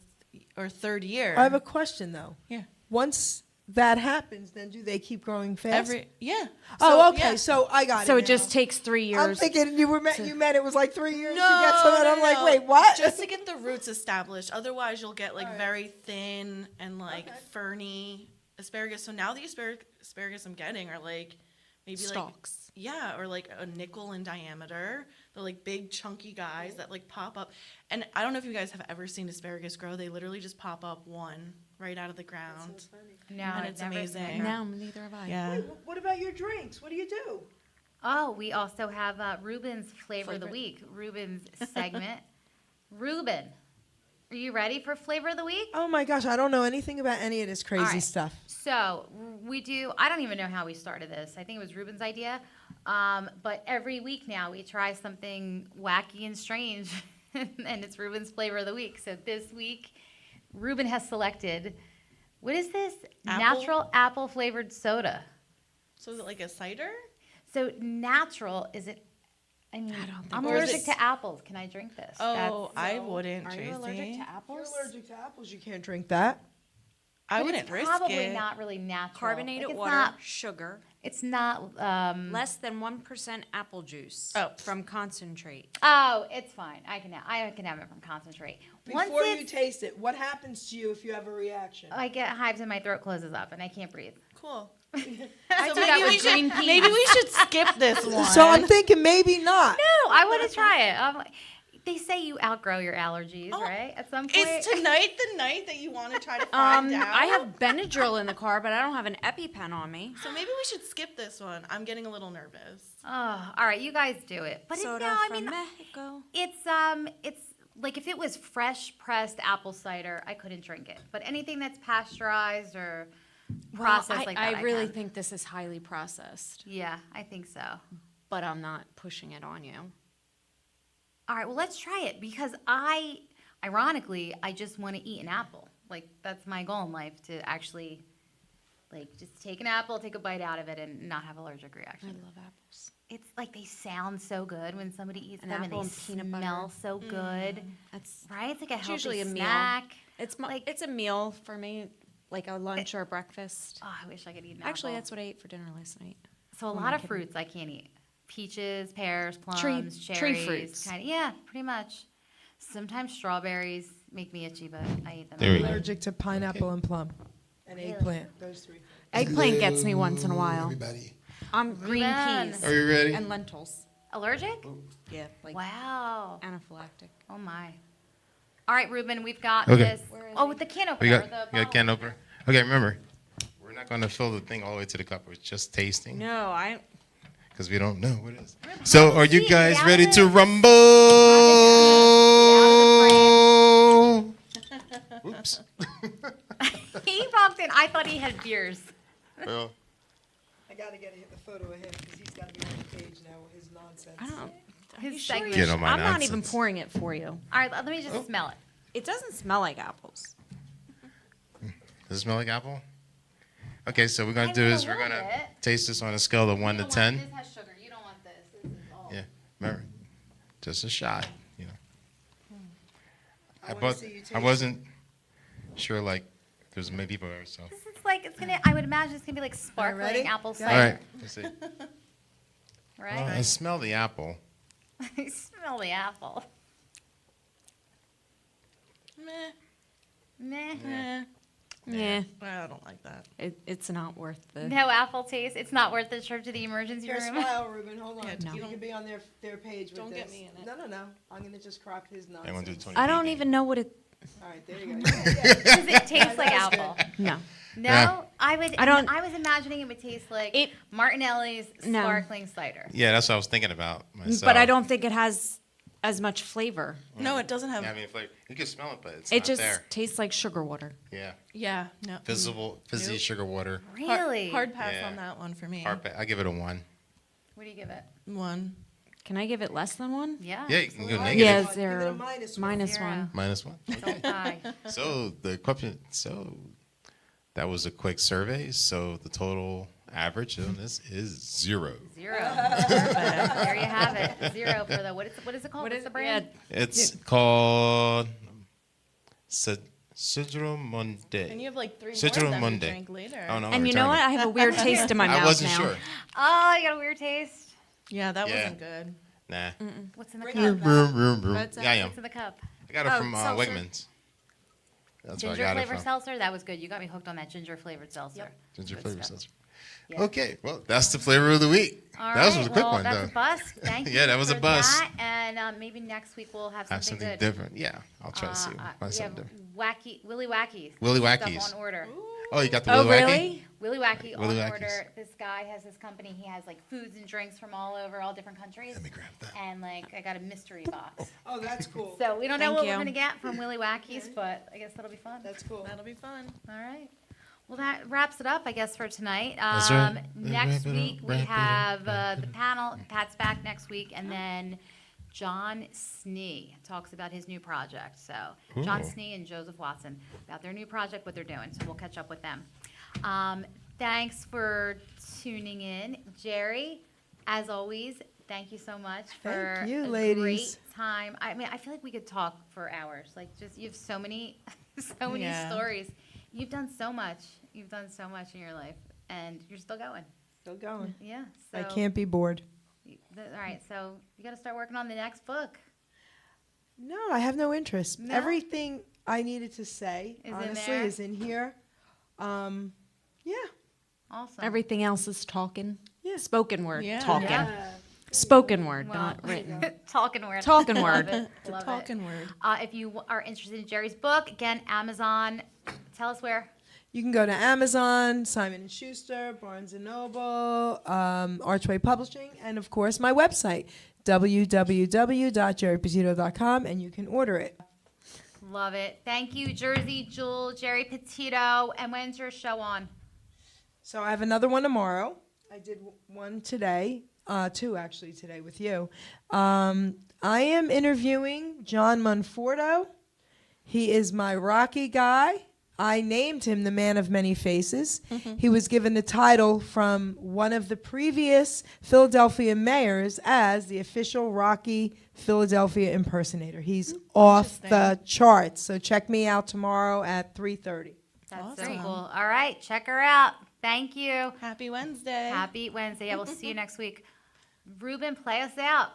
or 3rd year. I have a question though. Yeah. Once that happens, then do they keep growing fast? Yeah. Oh, okay. yeah. So I got it. So it now. just takes 3 years. I'm thinking you meant it was 3 years No, to get to that. no, I'm like, no. wait, what? Just to get the roots established. Otherwise, you'll get Alright. very thin and Okay. ferny asparagus. So now the asparagus I'm getting are maybe Stalks. yeah, or a nickel in diameter. They're big chunky guys that pop up. And I don't know if you guys have ever seen asparagus grow. They literally just pop up one right out of the ground. No, And I've it's never seen amazing. it. No, neither have I. Yeah. Wait, what about your drinks? What do you do? Oh, we also have Ruben's Flavor of the Flavor. Week. Ruben's segment. Ruben, are you ready for Flavor of the Week? Oh my gosh, I don't know anything about any of this crazy right. stuff. So we do, I don't even know how we started this. I think it was Ruben's idea. But every week now we try something wacky and strange, and it's Ruben's Flavor of the Week. So this week, Ruben has selected, what is this? Apple? Natural apple flavored soda. So is it a cider? So natural, is it, I don't think I'm Or is allergic it- to apples. Can I drink this? Oh, I so- wouldn't, Are Tracy. you allergic to If you're apples? allergic to apples, you can't drink that. I But wouldn't it's risk probably it. not really natural. Carbonated Like, water, Not, sugar, it's not. less than 1% apple juice Oh. from concentrate. Oh, it's fine. I can have it from concentrate. Once Before you it's, taste it, what happens to you if you have a reaction? I get hives and my throat closes up and I can't breathe. Cool. I So do that maybe with green peas. maybe we should skip this one. So I'm thinking maybe not. No, I want to try it. They say you outgrow your allergies, Oh, right? At some point. Is tonight the night that you want to try to find out? I have Benadryl in the car, but I don't have an EpiPen on me. So maybe we should skip this one. I'm getting a little nervous. Oh, all right, you guys do it. But Soda no, I from mean, Mexico. it's like if it was fresh pressed apple cider, I couldn't drink it. But anything that's pasteurized or processed I, like that, I really can. think this is highly processed, Yeah, I think so. but I'm not pushing it on you. All right, well, let's try it because ironically, I just want to eat an apple. Like, that's my goal in life, to actually, just take an apple, take a bite out of it, and not have allergic I reaction. love apples. it's like they sound so good when somebody eats An them, and apple they and peanut smell butter. so good. That's Right? It's like a healthy usually a meal. snack. it's a meal for me, like a lunch or a breakfast. Oh, I wish I could eat an Actually, apple. that's what I ate for dinner last night. So a Who am lot I of kidding? fruits I can't eat. Peaches, pears, plums, Tree cherries. fruits. Yeah, pretty much. Sometimes strawberries make me itchy, but I eat them. There we anyway. go. Allergic to pineapple and plum and Really? eggplant. Those three. Eggplant gets me once in a while. Everybody. Green Ruben. peas Are you ready? and lentils. Allergic? Yeah, like Wow. anaphylactic. Oh my. All right, Ruben, we've got Okay. this. Oh, with the can opener. We got, the we got can opener. Okay, remember, we're not going to fill the thing all the way to the cup. It's just tasting No, I. because we don't know what it is. So, are you See, guys get ready out to of it. rumble? Oops. He walked in. I thought he had beers. Well, I gotta get the photo of him because he's gotta be on the page now with his nonsense. I don't. His You sure segment. Get on my I'm not even nonsense. pouring it for you. All right, let me just smell it. It doesn't smell like apples. does it smell like apple? Okay, so we're going I to do mean, a is we're little going to bit. taste this on a scale of 1 to 10. This has sugar. You don't want this. This is all. Yeah, remember, just a shot, you know. I wanna see you taste I wasn't sure, like, there's many people there, so. This is like it's gonna. I would imagine it's gonna be like sparkling ready? apple Go. All cider, right, let's see. right? I smell the apple. I smell the apple. Meh. Meh. Yeah, I don't like that. it's not worth the. No apple taste. It's not worth the trip to the emergency Here, room. smile, Ruben. Hold on. Yeah, No. You can be on their page with Don't this. get me in it. No. I'm gonna just crop his I want to do nonsense. 20. I don't even know what it. All right, there you go. Does it taste like That's apple? No. No, Yeah. I would. I don't- I was imagining it would taste like It- Martinelli's No. sparkling cider. Yeah, that's what I was thinking about myself. But I don't think it has as much flavor. No, it doesn't have. Yeah, I mean, flavor. You can smell it, but it's It not just there. tastes like sugar water. Yeah, Yeah, no. fizzy Nope. sugar water. Really? Hard pass Yeah. on that one for me. I give it a 1. What do you give it? 1. Can I give it less than one? Yeah. Yeah, you can go Well, negative. Yeah, Give it a zero. minus one. Minus Zero. one. -1. Don't die. So the question. So that was a quick survey. So the total average on this is 0. 0. There you have it. 0 for the what is it called? What's the brand? It's called Citro Monday. And you have like 3 more Citron of them Monday. to drink later. Oh no! And you know what? I have a weird taste in my mouth I wasn't now. sure. Oh, you got a weird taste. Yeah, that Yeah. wasn't good. Nah. What's in the Bring cup? it back. What's Yeah, I am. What's in the cup? I got it Oh, from seltzer. Wegmans. That's where I Ginger got it flavored from. seltzer. That was good. You got me hooked on that ginger flavored seltzer. Ginger Good flavor stuff. seltzer. Yeah. Okay, well, that's the flavor of the week. All that was right, a quick well, one, that's though. a bust. Thank you. Yeah, that was a for bust. that. And maybe next week we'll have something, Have something good. different. Yeah, I'll try to see. We Find have something different. Willy Wackies. Willy Stuff Wackies. on order. Oh, you got the Oh, Willy Wacky? really? Willy Wacky Willy on Wackies. order. This guy has his company. He has like foods and drinks from all over, all different countries. Let me grab that. And like I got a mystery box. Oh, that's cool. So we don't know Thank what you. we're gonna get from Willy Wackies, but I guess that'll be fun. That's cool. That'll be fun. All right. Well, that wraps it up, I guess, for tonight. That's right. Next Wrap it up, week, we wrap it up, have wrap it the up. panel. Pat's back next week, and then John Snee talks about his new project. So, John Ooh. Snee and Joseph Watson about their new project, what they're doing. So, we'll catch up with them. Thanks for tuning in. Jerry, as always, thank you so much for Thank you, a ladies. great time. I mean, I feel like we could talk for hours. Like, just you have so many, so many Yeah. stories. You've done so much. You've done so much in your life, and you're still going. Still going. Yeah. So, I can't be bored. All right. So you got to start working on the next book. No, I have no interest. No? Everything I needed to say, Is in honestly, there? is in here. Yeah. Awesome. Everything else is talking. Yeah. Spoken word. Yeah. Talking. Yeah. Spoken word, Well, not written. talking word. Talking Love word. it. The Love it. talking word. If you are interested in Jerry's book, again, Amazon. Tell us where. You can go to Amazon, Simon & Schuster, Barnes & Noble, Archway Publishing, and, of course, my website, www.geripetito.com, and you can order it. Love it. Thank you, Jersey Jewel, Geri Petito. And when's your show on? So I have another one tomorrow. I did one today, 2 actually today with you. I am interviewing John Monforto. He is my Rocky guy. I named him the man of many faces. He was given the title from one of the previous Philadelphia mayors as the official Rocky Philadelphia impersonator. He's off the Interesting. charts. So check me out tomorrow at 3:30. That's so Awesome. cool. All right, check her out. Thank you. Happy Wednesday. Happy Wednesday. I will see you next week. Ruben, play us out.